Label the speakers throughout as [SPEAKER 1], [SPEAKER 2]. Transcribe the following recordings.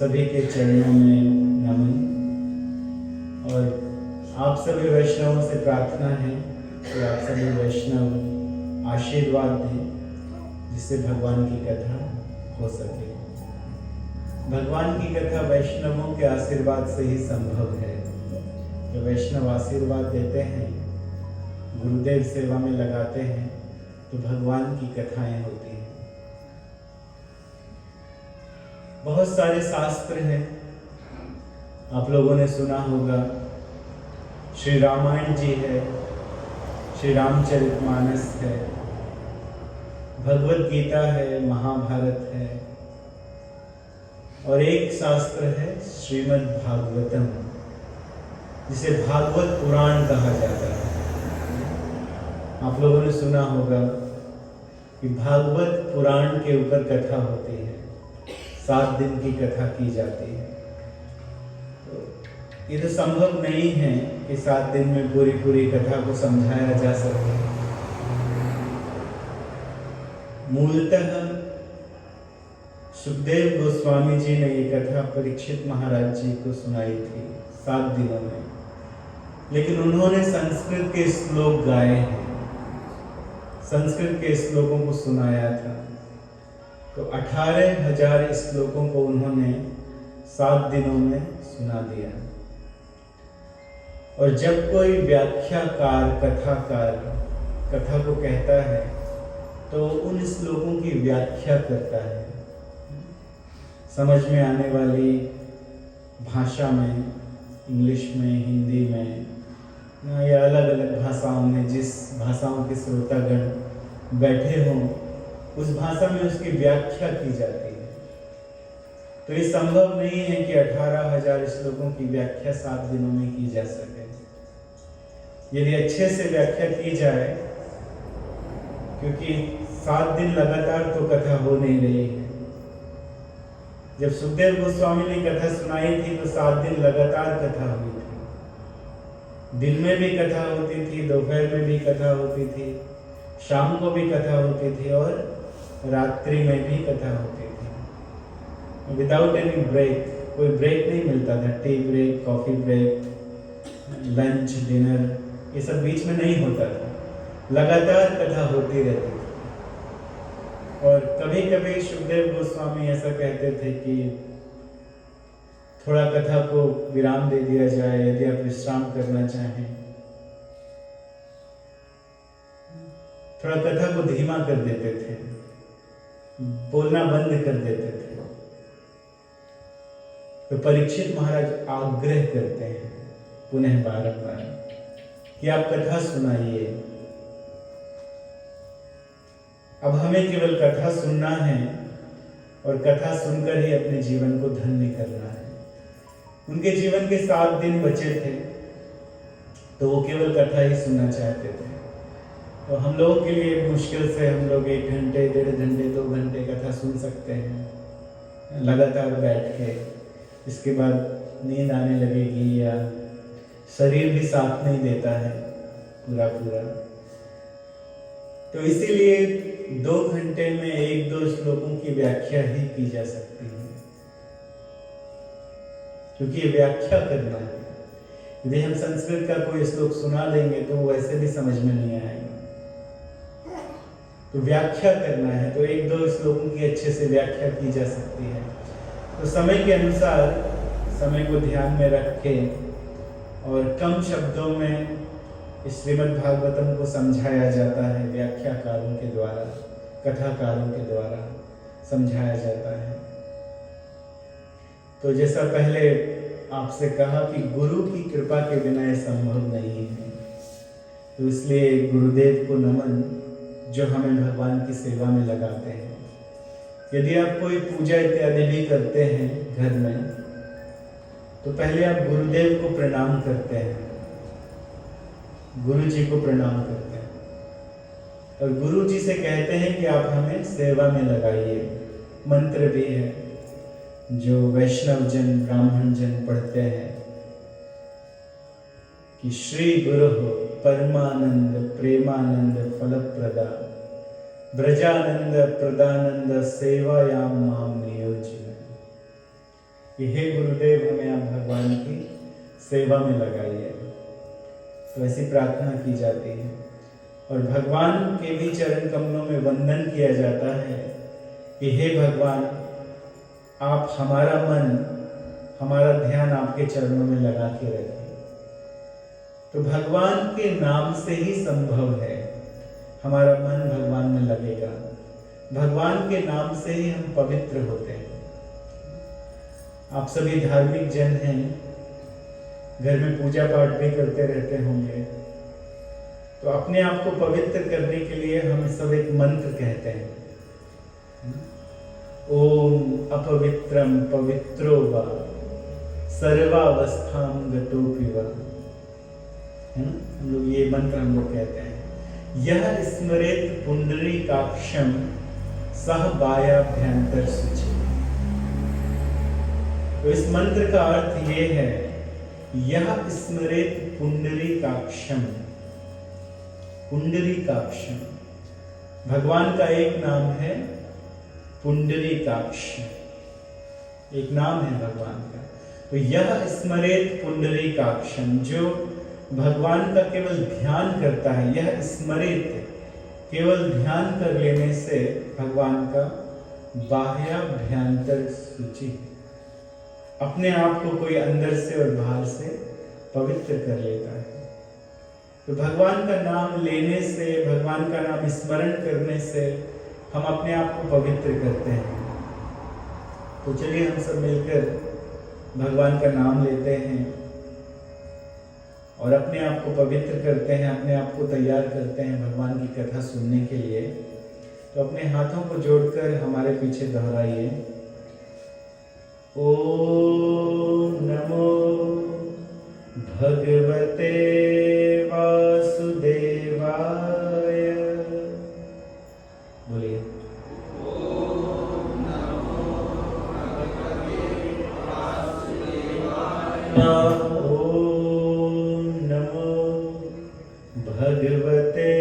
[SPEAKER 1] सभी के चरणों में नमन। और आप सभी वैष्णवों से प्रार्थना है कि आप सभी वैष्णव आशीर्वाद दें जिससे भगवान की कथा हो सके। भगवान की कथा वैष्णवों के आशीर्वाद से ही संभव है। जो वैष्णव आशीर्वाद देते हैं, गुरुदेव सेवा में लगाते हैं, तो भगवान की कथाएं होती हैं। बहुत सारे शास्त्र हैं, आप लोगों ने सुना होगा। श्री रामायण जी है, श्री रामचरितमानस है, भगवत गीता है, महाभारत है, और एक शास्त्र है श्रीमद् भागवतम, जिसे भागवत पुराण कहा जाता है। आप लोगों ने सुना होगा कि भागवत पुराण के ऊपर कथा होती है, 7 दिन की कथा की जाती है। तो ये तो संभव नहीं है कि 7 दिन में पूरी कथा को समझाया जा सके। मूलतः सुखदेव गोस्वामी जी ने ये कथा परीक्षित महाराज जी को सुनाई थी 7 दिनों में, लेकिन उन्होंने संस्कृत के श्लोक गाए हैं, संस्कृत के श्लोकों को सुनाया था। तो 18,000 श्लोकों को उन्होंने 7 दिनों में सुना दिया। और जब कोई व्याख्याकार, कथाकार कथा को कहता है तो उन श्लोकों की व्याख्या करता है, समझ में आने वाली भाषा में, इंग्लिश में, हिंदी में या अलग अलग भाषाओं में, जिस भाषाओं के श्रोतागण बैठे हों उस भाषा में उसकी व्याख्या की जाती है। तो ये संभव नहीं है कि 18,000 श्लोकों की व्याख्या 7 दिनों में की जा सके। यदि अच्छे से व्याख्या की जाए, क्योंकि 7 दिन लगातार तो कथा हो नहीं रही है। जब सुखदेव गोस्वामी ने कथा सुनाई थी तो 7 दिन लगातार कथा हुई थी। दिन में भी कथा होती थी, दोपहर में भी कथा होती थी, शाम को भी कथा होती थी और रात्रि में भी कथा होती थी। विदाउट एनी ब्रेक, कोई ब्रेक नहीं मिलता था। Tea break, coffee break, lunch, dinner, ये सब बीच में नहीं होता था। लगातार कथा होती रहती थी। और कभी कभी सुखदेव गोस्वामी ऐसा कहते थे कि थोड़ा कथा को विराम दे दिया जाए, यदि आप विश्राम करना चाहें। थोड़ा कथा को धीमा कर देते थे, बोलना बंद कर देते थे। तो परीक्षित महाराज आग्रह करते हैं पुनः बारंबार कि आप कथा सुनाइए। अब हमें केवल कथा सुनना है और कथा सुनकर ही अपने जीवन को धन्य करना है। उनके जीवन के 7 दिन बचे थे, तो वो केवल कथा ही सुनना चाहते थे। तो हम लोगों के लिए मुश्किल से हम लोग 1 घंटे, 1.5 घंटे, 2 घंटे कथा सुन सकते हैं लगातार बैठ के। इसके बाद नींद आने लगेगी या शरीर भी साथ नहीं देता है पूरा। तो इसीलिए 2 घंटे में 1-2 श्लोकों की व्याख्या ही की जा सकती है, क्योंकि ये व्याख्या करना है। यदि हम संस्कृत का कोई श्लोक सुना देंगे तो वैसे भी समझ में नहीं आएगा। तो व्याख्या करना है, तो 1-2 श्लोकों की अच्छे से व्याख्या की जा सकती है। तो समय के अनुसार, समय को ध्यान में रख के और कम शब्दों में इस श्रीमद् भागवतम को समझाया जाता है। व्याख्याकारों के द्वारा, कथाकारों के द्वारा समझाया जाता है। तो जैसा पहले आपसे कहा कि गुरु की कृपा के बिना यह संभव नहीं है, तो इसलिए गुरुदेव को नमन जो हमें भगवान की सेवा में लगाते हैं। यदि आप कोई पूजा इत्यादि भी करते हैं घर में, तो पहले आप गुरुदेव को प्रणाम करते हैं, गुरु जी को प्रणाम करते हैं और गुरु जी से कहते हैं कि आप हमें सेवा में लगाइए। मंत्र भी है जो वैष्णव जन, ब्राह्मण जन पढ़ते हैं कि श्री गुरु परमानंद प्रेमानंद फलप्रदा ब्रजानंद प्रदानंद सेवायाम माम नियोज्य। कि हे गुरुदेव हमें आप भगवान की सेवा में लगाइए। तो ऐसी प्रार्थना की जाती है और भगवान के भी चरण कमलों में वंदन किया जाता है कि हे भगवान, आप हमारा मन, हमारा ध्यान आपके चरणों में लगा के रखें। तो भगवान के नाम से ही संभव है हमारा मन भगवान में लगेगा। भगवान के नाम से ही हम पवित्र होते हैं। आप सभी धार्मिक जन हैं, घर में पूजा पाठ भी करते रहते होंगे, तो अपने आप को पवित्र करने के लिए हम सब एक मंत्र कहते हैं, ओम अपवित्रम पवित्रो वा सर्वावस्थां गतोऽपि वा, है ना। हम लोग ये मंत्र हम लोग कहते हैं, यह स्मरेत पुंडरीकाक्षं सह बायाभ्यंतर शुचि। तो इस मंत्र का अर्थ ये है, यह स्मरेत पुंडरीकाक्षं। पुंडरीकाक्षं भगवान का एक नाम है, पुंडरीकाक्ष एक नाम है भगवान का। तो यह स्मरेत पुंडरीकाक्षं, जो भगवान का केवल ध्यान करता है, यह स्मरित केवल ध्यान कर लेने से भगवान का बाह्याभ्यंतर शुचि, अपने आप को कोई अंदर से और बाहर से पवित्र कर लेता है। तो भगवान का नाम लेने से, भगवान का नाम स्मरण करने से हम अपने आप को पवित्र करते हैं। तो चलिए हम सब मिलकर भगवान का नाम लेते हैं और अपने आप को पवित्र करते हैं, अपने आप को तैयार करते हैं भगवान की कथा सुनने के लिए। तो अपने हाथों को जोड़कर हमारे पीछे दोहराइए, ओम नमो भगवते वासुदेवाय। बोलिए, ओम नमो भगवते वासुदेवाय। ओम नमो भगवते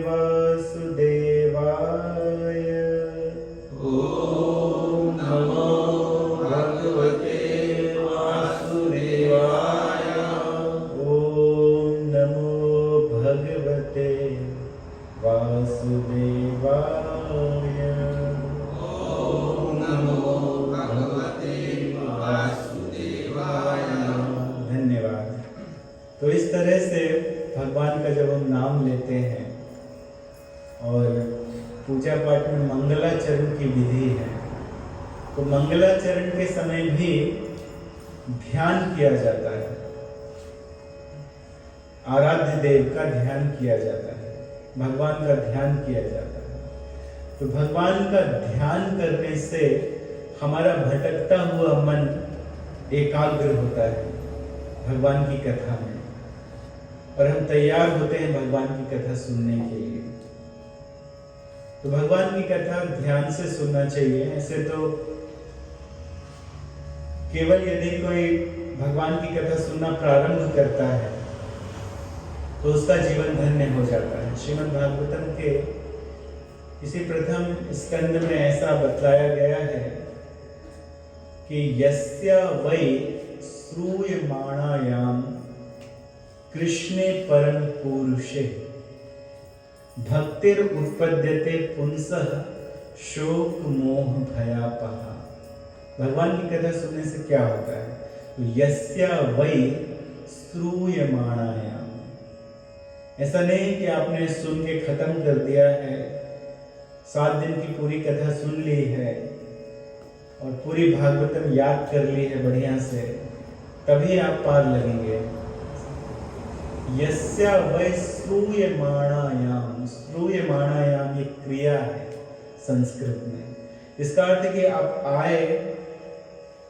[SPEAKER 1] वासुदेवाय। ओम नमो भगवते वासुदेवाय। ओम नमो भगवते वासुदेवाय। ओम नमो भगवते वासुदेवाय। धन्यवाद। तो इस तरह से भगवान का जब हम नाम लेते हैं, और पूजा पाठ में मंगलाचरण की विधि है, तो मंगलाचरण के समय भी ध्यान किया जाता है, आराध्य देव का ध्यान किया जाता है, भगवान का ध्यान किया जाता है। तो भगवान का ध्यान करने से हमारा भटकता हुआ मन एकाग्र होता है भगवान की कथा में, और हम तैयार होते हैं भगवान की कथा सुनने के लिए। तो भगवान की कथा ध्यान से सुनना चाहिए। ऐसे तो केवल यदि कोई भगवान की कथा सुनना प्रारंभ करता है तो उसका जीवन धन्य हो जाता है। श्रीमद् भागवतम के इसी प्रथम स्कंद में ऐसा बतलाया गया है कि यस्य वै श्रूयमाणायाम कृष्णे परम पुरुषे भक्तिर उत्पद्यते पुंसः शोक मोह भयापहा। भगवान की कथा सुनने से क्या होता है? तो यस्य वै श्रूयमाणायाम, ऐसा नहीं कि आपने सुन के खत्म कर दिया है, 7 दिन की पूरी कथा सुन ली है और पूरी भागवतम याद कर ली है बढ़िया से, तभी आप पार लगेंगे। यस्य वै श्रूयमाणायाम, श्रूयमाणायाम ये क्रिया है संस्कृत में। इसका अर्थ है कि आप आए,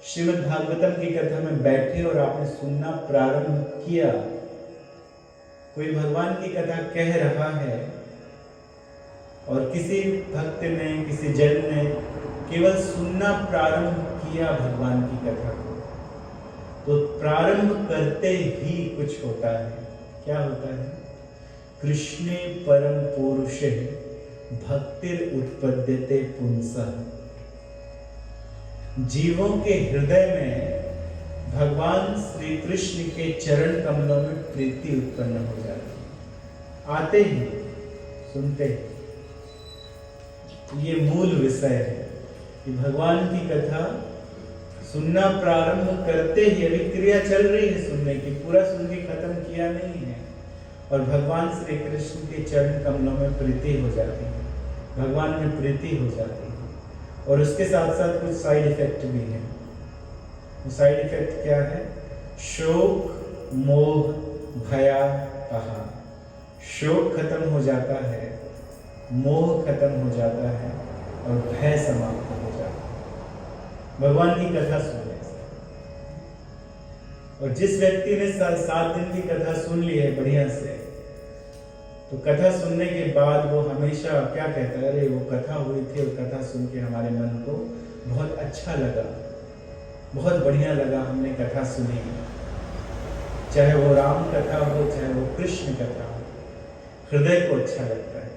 [SPEAKER 1] श्रीमद् भागवतम की कथा में बैठे और आपने सुनना प्रारंभ किया। कोई भगवान की कथा कह रहा है और किसी भक्त ने, किसी जन ने केवल सुनना प्रारंभ किया भगवान की कथा को, तो प्रारंभ करते ही कुछ होता है। क्या होता है? कृष्णे परम पुरुषे भक्तिर उत्पद्यते पुंसः। जीवों के हृदय में भगवान श्री कृष्ण के चरण कमलों में प्रीति उत्पन्न हो जाती है। आते ही सुनते ही, ये मूल विषय है कि भगवान की कथा सुनना प्रारंभ करते ही, अभी क्रिया चल रही है सुनने की, पूरा सुन के खत्म किया नहीं है, और भगवान श्री कृष्ण के चरण कमलों में प्रीति हो जाती है, भगवान में प्रीति हो जाती है। और उसके साथ साथ कुछ साइड इफेक्ट भी है। वो साइड इफेक्ट क्या है? शोक मोह भया कहा। शोक खत्म हो जाता है, मोह खत्म हो जाता है, और भय समाप्त हो जाता है भगवान की कथा सुनने से। और जिस व्यक्ति ने 7 दिन की कथा सुन ली है बढ़िया से, तो कथा सुनने के बाद वो हमेशा क्या कहता है? अरे वो कथा हुई थी और कथा सुन के हमारे मन को बहुत अच्छा लगा, बहुत बढ़िया लगा, हमने कथा सुनी। चाहे वो राम कथा हो, चाहे वो कृष्ण कथा हो, हृदय को अच्छा लगता है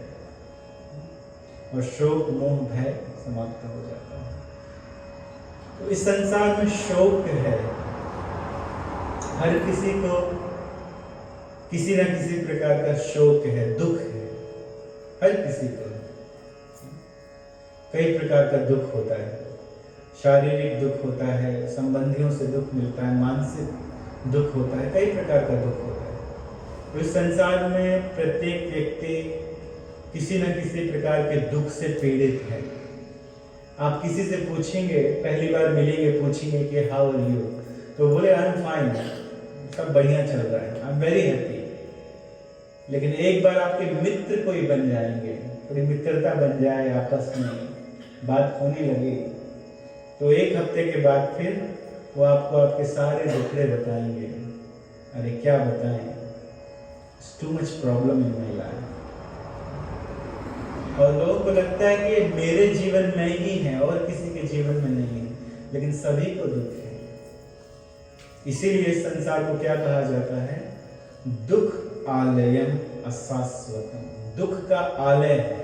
[SPEAKER 1] और शोक मोह भय समाप्त हो जाता है। तो इस संसार में शोक है, हर किसी को किसी न किसी प्रकार का शोक है, दुख है, हर किसी को कई प्रकार का दुख होता है। शारीरिक दुख होता है, संबंधियों से दुख मिलता है, मानसिक दुख होता है, कई प्रकार का दुख होता है। तो इस संसार में प्रत्येक व्यक्ति किसी न किसी प्रकार के दुख से पीड़ित है। आप किसी से पूछेंगे, पहली बार मिलेंगे, पूछेंगे कि हाउ आर यू, तो बोले आई एम फाइन, सब बढ़िया चल रहा है, आई एम वेरी हैप्पी। लेकिन एक बार आपके मित्र कोई बन जाएंगे, थोड़ी मित्रता बन जाए, आपस में बात होने लगे, तो 1 हफ्ते के बाद फिर वो आपको आपके सारे दुखड़े बताएंगे। अरे क्या बताएं, it's too much problem in my life. और लोगों को लगता है कि मेरे जीवन में ही है और किसी के जीवन में नहीं है, लेकिन सभी को दुख है। इसीलिए इस संसार को क्या कहा जाता है? दुख आलयम अशाश्वतम। दुख का आलय है।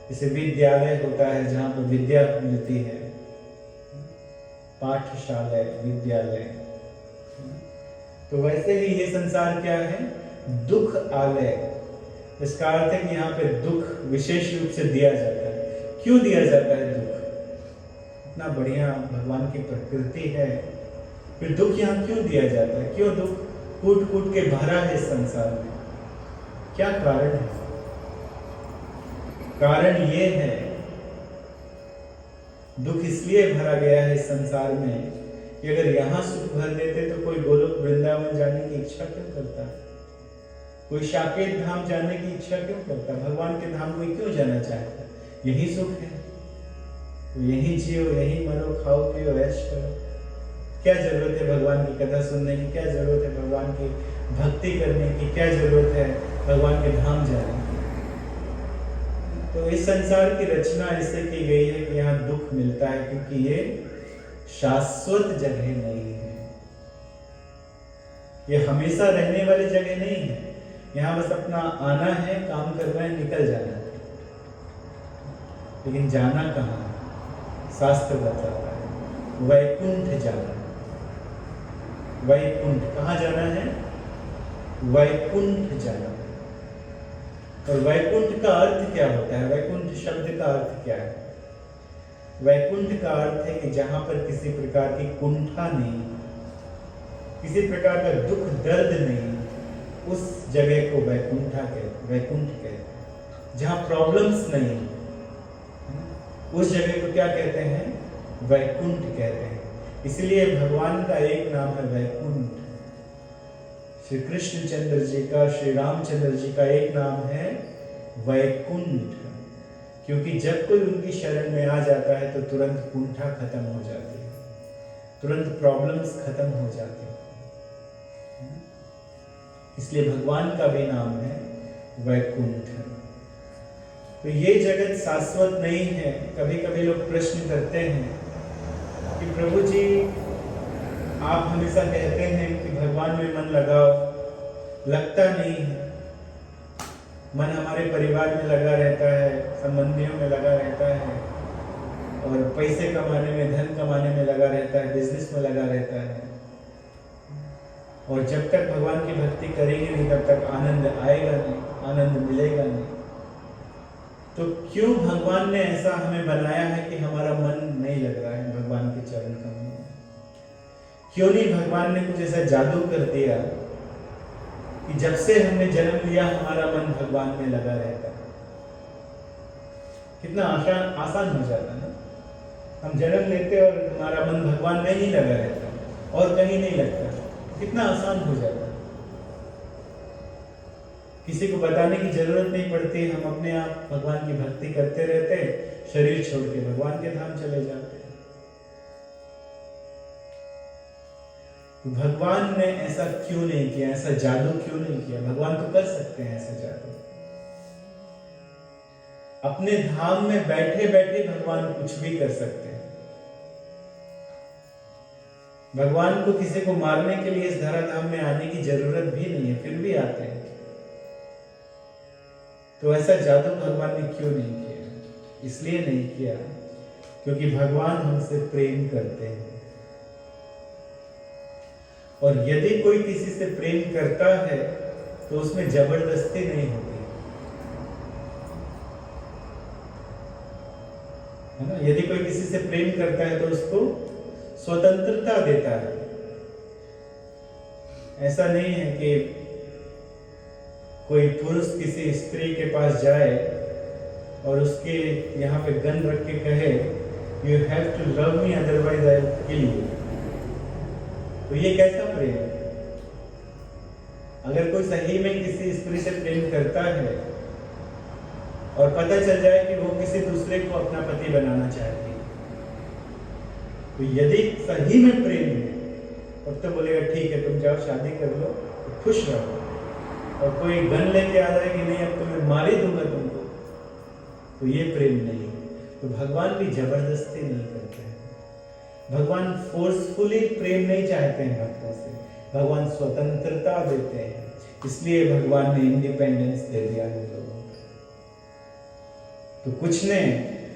[SPEAKER 1] जैसे विद्यालय होता है जहां पर विद्या मिलती है, पाठशाला, विद्यालय, तो वैसे ही ये संसार क्या है? दुख आलय। इसका अर्थ है कि यहाँ पे दुख विशेष रूप से दिया जाता है। क्यों दिया जाता है दुख? इतना बढ़िया भगवान की प्रकृति है, फिर दुख यहाँ क्यों दिया जाता है? क्यों दुख कूट कूट के भरा है इस संसार में? क्या कारण है? कारण ये है, दुख इसलिए भरा गया है इस संसार में कि अगर यहां सुख भर देते तो कोई गोलोक वृंदावन जाने की इच्छा क्यों करता? कोई साकेत धाम जाने की इच्छा क्यों करता? भगवान के धाम कोई क्यों जाना चाहता? यही सुख है, तो यही जियो, यही मरो, खाओ पियो, ऐश करो। क्या जरूरत है भगवान की कथा सुनने की? क्या जरूरत है भगवान की भक्ति करने की? क्या जरूरत है भगवान के धाम जाने की? तो इस संसार की रचना ऐसे की गई है कि यहाँ दुख मिलता है, क्योंकि ये शाश्वत जगह नहीं है, ये हमेशा रहने वाली जगह नहीं है। यहाँ बस अपना आना है, काम करना है, निकल जाना है। लेकिन जाना कहाँ? शास्त्र बताता है वैकुंठ जाना। वैकुंठ कहाँ जाना है? वैकुंठ जाना। और वैकुंठ का अर्थ क्या होता है? वैकुंठ शब्द का अर्थ क्या है? वैकुंठ का अर्थ है कि जहां पर किसी प्रकार की कुंठा नहीं, किसी प्रकार का दुख दर्द नहीं, उस जगह को वैकुंठ कहते हैं। जहां प्रॉब्लम्स नहीं, उस जगह को क्या कहते हैं? वैकुंठ कहते हैं। इसलिए भगवान का एक नाम है वैकुंठ। श्री कृष्णचंद्र जी का, श्री रामचंद्र जी का एक नाम है वैकुंठ, क्योंकि जब कोई उनकी शरण में आ जाता है तो तुरंत कुंठा खत्म हो जाती है, तुरंत प्रॉब्लम्स खत्म हो जाती है। इसलिए भगवान का भी नाम है वैकुंठ। तो ये जगत शाश्वत नहीं है। कभी कभी लोग प्रश्न करते हैं कि प्रभु जी, आप हमेशा कहते हैं कि भगवान में मन लगाओ, लगता नहीं है। मन हमारे परिवार में लगा रहता है, संबंधियों में लगा रहता है, और पैसे कमाने में, धन कमाने और जब तक भगवान की भक्ति करेंगे नहीं तब तक आनंद आएगा नहीं, आनंद मिलेगा नहीं। तो क्यों भगवान ने ऐसा हमें बनाया है कि हमारा मन नहीं लग रहा है भगवान के चरण कमल में? क्यों नहीं भगवान ने कुछ ऐसा जादू कर दिया कि जब से हमने जन्म लिया हमारा मन भगवान में लगा रहता है? कितना आसान हो जाता ना, हम जन्म लेते और हमारा मन भगवान में ही लगा रहता और कहीं नहीं लगता। कितना आसान हो जाता, किसी को बताने की जरूरत नहीं पड़ती, हम अपने आप भगवान की भक्ति करते रहते, शरीर छोड़ के भगवान के धाम चले जाते हैं। भगवान ने ऐसा क्यों नहीं किया, ऐसा जादू क्यों नहीं किया? भगवान तो कर सकते हैं ऐसा जादू। अपने धाम में बैठे बैठे भगवान कुछ भी कर सकते हैं। भगवान को किसी को मारने के लिए इस धराधाम में आने की जरूरत भी नहीं है, फिर भी आते हैं। तो ऐसा जादू भगवान ने क्यों नहीं किया? इसलिए नहीं किया क्योंकि भगवान हमसे प्रेम करते हैं। और यदि कोई किसी से प्रेम करता है तो उसमें जबरदस्ती नहीं होती है ना। यदि कोई किसी से प्रेम करता है तो उसको स्वतंत्रता देता है। ऐसा नहीं है कि कोई पुरुष किसी स्त्री के पास जाए और उसके यहाँ पे गन रख के कहे you have to love me otherwise I will kill you. तो ये कैसा प्रेम है? अगर कोई सही में किसी स्त्री से प्रेम करता है और पता चल जाए कि वो किसी दूसरे को अपना पति बनाना चाहती है, तो यदि सही में प्रेम है तब तो बोलेगा ठीक है तुम जाओ शादी कर लो, तो खुश रहो। और कोई गन लेके आ जाए कि नहीं अब तो मैं मार ही दूंगा तुमको, तो ये प्रेम नहीं। तो भगवान भी जबरदस्ती नहीं करते हैं। भगवान फोर्सफुली प्रेम नहीं चाहते हैं भक्तों से, भगवान स्वतंत्रता देते हैं। इसलिए भगवान ने इंडिपेंडेंस दे दिया है लोगों को। तो कुछ ने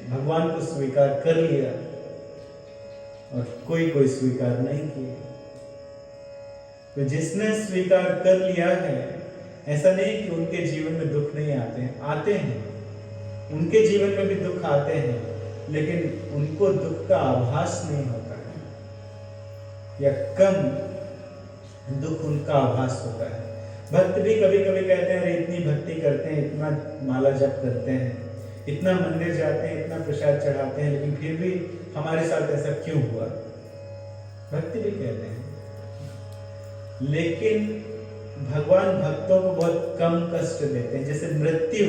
[SPEAKER 1] भगवान को स्वीकार कर लिया और कोई स्वीकार नहीं किया। तो जिसने स्वीकार कर लिया है, ऐसा नहीं कि उनके जीवन में दुख नहीं आते हैं, आते हैं। उनके जीवन में भी दुख आते हैं, लेकिन उनको दुख का आभास नहीं होता है, या कम दुख उनका आभास होता है। भक्त भी कभी कभी कहते हैं अरे इतनी भक्ति करते हैं, इतना माला जप करते हैं, इतना मंदिर जाते हैं, इतना प्रसाद चढ़ाते हैं, लेकिन फिर भी हमारे साथ ऐसा क्यों हुआ? भक्ति भी कहते हैं। लेकिन भगवान भक्तों को बहुत कम कष्ट देते हैं। जैसे मृत्यु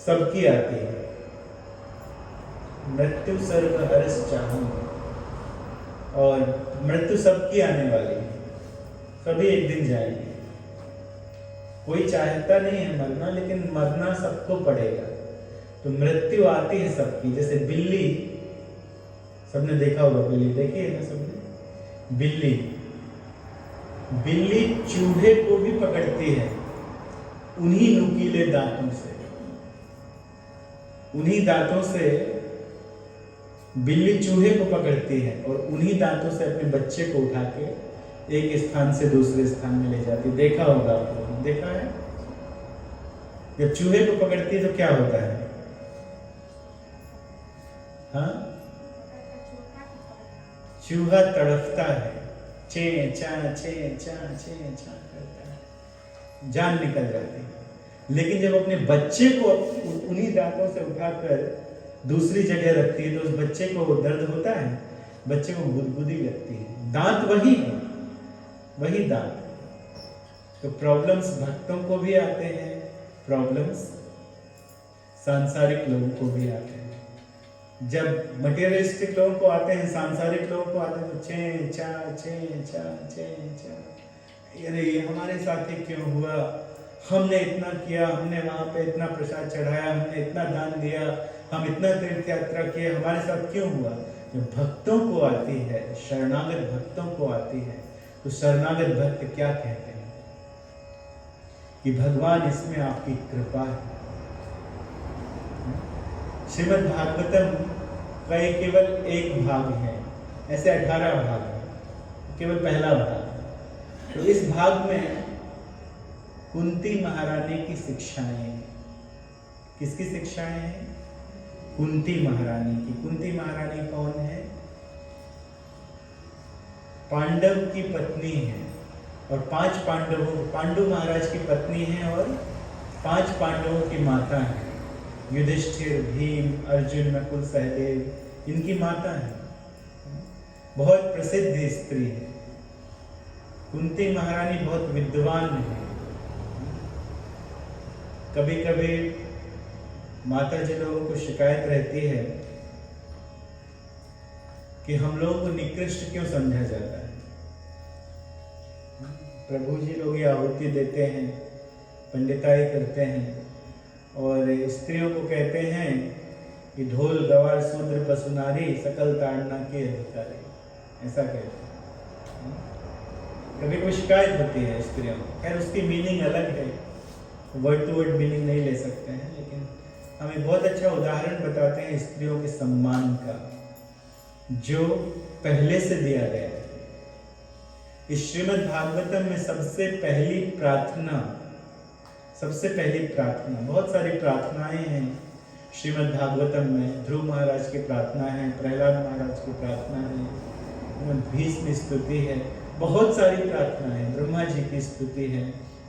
[SPEAKER 1] सबकी आती है, मृत्यु सर्व हर्ष चाहूं, और मृत्यु सबकी आने वाली है, सभी एक दिन जाएंगे। कोई चाहता नहीं है मरना, लेकिन मरना सबको पड़ेगा। तो मृत्यु आती है सबकी। जैसे बिल्ली, सबने देखा होगा, बिल्ली देखी है ना सबने? बिल्ली चूहे को भी पकड़ती है उन्हीं नुकीले दांतों से। उन्हीं दांतों से बिल्ली चूहे को पकड़ती है और उन्हीं दांतों से अपने बच्चे को उठा के एक स्थान से दूसरे स्थान में ले जाती है। देखा होगा आप लोगों ने, देखा है? जब चूहे को पकड़ती है तो क्या होता है? हाँ, चूहा तड़पता है, चे चा करता है, जान निकल जाती है। लेकिन जब अपने बच्चे को उन्हीं दांतों से उठाकर दूसरी जगह रखती है तो उस बच्चे को दर्द होता है, बच्चे को गुदगुदी लगती है। दांत वही है, वही दांत। तो प्रॉब्लम्स भक्तों को भी आते हैं, प्रॉब्लम्स सांसारिक लोगों को भी आते हैं। जब मटेरियलिस्टिक लोगों को आते हैं, सांसारिक लोगों को आते हैं, तो चे चा अरे ये हमारे साथ ही क्यों हुआ? हमने इतना किया, हमने वहां पे इतना प्रसाद चढ़ाया, हमने इतना दान दिया, हम इतना तीर्थ यात्रा किए, हमारे साथ क्यों हुआ? जब भक्तों को आती है, शरणागत भक्तों को आती है, तो शरणागत भक्त क्या कहते हैं कि भगवान इसमें आपकी कृपा है। श्रीमद् भागवतम का ये केवल एक भाग है, ऐसे 18 भाग है, केवल पहला भाग। तो इस भाग में कुंती महारानी की शिक्षाएं हैं। किसकी शिक्षाएं हैं? कुंती महारानी की। कुंती महारानी कौन है? पांडव की पत्नी है और 5 पांडवों, पांडु महाराज की पत्नी है और 5 पांडवों की माता है। युधिष्ठिर, भीम, अर्जुन, नकुल, सहदेव इनकी माता है। बहुत प्रसिद्ध स्त्री है कुंती महारानी, बहुत विद्वान है। कभी कभी माता जी लोगों को शिकायत रहती है कि हम लोगों को निकृष्ट क्यों समझा जाता है। प्रभु जी लोग ये आहुति देते हैं, पंडिताई करते हैं और स्त्रियों को कहते हैं कि ढोल गवार शूद्र पशु नारी सकल ताड़ना के अधिकारी, ऐसा कहते हैं। कभी कोई शिकायत होती है स्त्रियों को। खैर उसकी मीनिंग अलग है, वर्ड टू वर्ड मीनिंग नहीं ले सकते हैं, लेकिन हमें बहुत अच्छा उदाहरण बताते हैं स्त्रियों के सम्मान का जो पहले से दिया गया है। इस श्रीमद् भागवतम में सबसे पहली प्रार्थना, बहुत सारी प्रार्थनाएं हैं श्रीमद् भागवतम में। ध्रुव महाराज की प्रार्थना है, प्रहलाद महाराज की प्रार्थना है, भीष्म स्तुति है, बहुत सारी प्रार्थना है, ब्रह्मा जी की स्तुति है,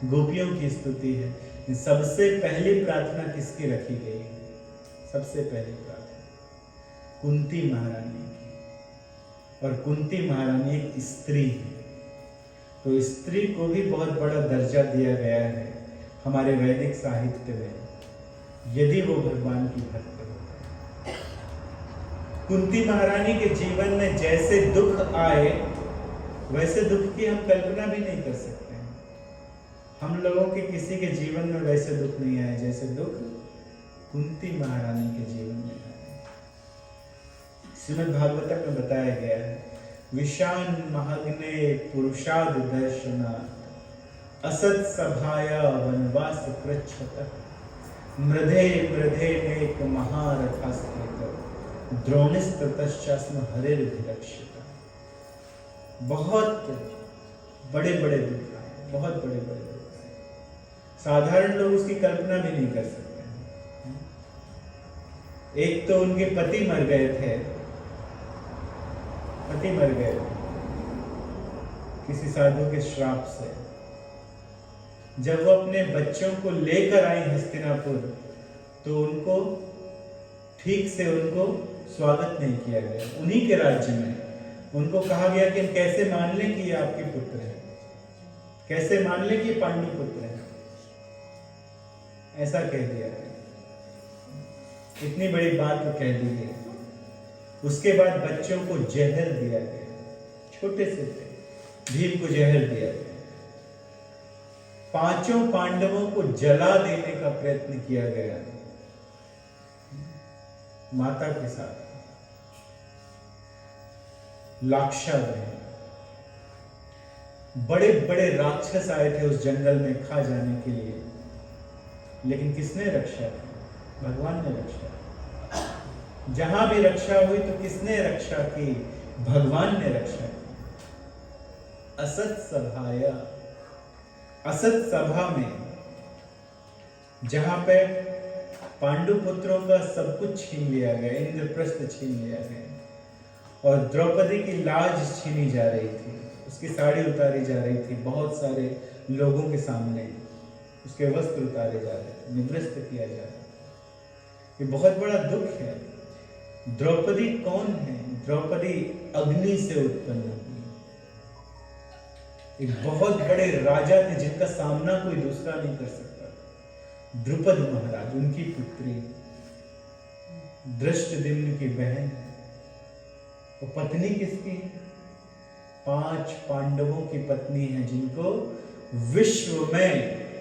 [SPEAKER 1] गोपियों की स्तुति है। सबसे पहली प्रार्थना किसकी रखी गई है? सबसे पहली प्रार्थना कुंती महारानी की। और कुंती महारानी एक स्त्री है, तो स्त्री को भी बहुत बड़ा दर्जा दिया गया है हमारे वैदिक साहित्य में, यदि वो भगवान की भक्त हो। कुंती महारानी के जीवन में जैसे दुख आए वैसे दुख की हम कल्पना भी नहीं कर सकते हैं। हम लोगों के किसी के जीवन में वैसे दुख नहीं आए जैसे दुख कुंती महारानी के जीवन में आए। श्रीमद् भागवतम में बताया गया है, विशान महाग्ने पुरुषाद दर्शना असत सभाया वनवास कृच्छत मृधे मृधे नेक महारथास्त्रित द्रोणिस्ततश्चास्म हरिर्भिरक्षित। बहुत बड़े बड़े दुख आए, बहुत बड़े बड़े दुख आए, साधारण लोग उसकी कल्पना भी नहीं कर सकते। एक तो उनके पति मर गए थे, किसी साधु के श्राप से। जब वो अपने बच्चों को लेकर आई हस्तिनापुर तो उनको ठीक से उनको स्वागत नहीं किया गया। उन्हीं के राज्य में उनको कहा गया कि हम कैसे मान लें कि ये आपके पुत्र हैं, कैसे मान लें कि ये पांडु पुत्र हैं, ऐसा कह दिया गया। इतनी बड़ी बात तो कह दी गई। उसके बाद बच्चों को जहर दिया गया, छोटे से थे, भीम को जहर दिया गया। 5 पांडवों को जला देने का प्रयत्न किया गया माता के साथ। लाक्षागृह, बड़े बड़े राक्षस आए थे उस जंगल में खा जाने के लिए, लेकिन किसने रक्षा की? भगवान ने रक्षा की। जहां भी रक्षा हुई तो किसने रक्षा की? भगवान ने रक्षा की। असत सभाया, असत सभा में जहां पे पांडु पुत्रों का सब कुछ छीन लिया गया, इंद्रप्रस्थ छीन लिया गया और द्रौपदी की लाज छीनी जा रही थी, उसकी साड़ी उतारी जा रही थी, बहुत सारे लोगों के सामने उसके वस्त्र उतारे जा रहे थे, निवृत्त किया जा रहा था। ये बहुत बड़ा दुख है। द्रौपदी कौन है? द्रौपदी अग्नि से उत्पन्न हुई, एक बहुत बड़े राजा थे जिनका सामना कोई दूसरा नहीं कर सकता। द्रुपद महाराज, उनकी पुत्री, धृष्टद्युम्न की बहन। वो पत्नी किसकी है? 5 पांडवों की पत्नी है जिनको विश्व में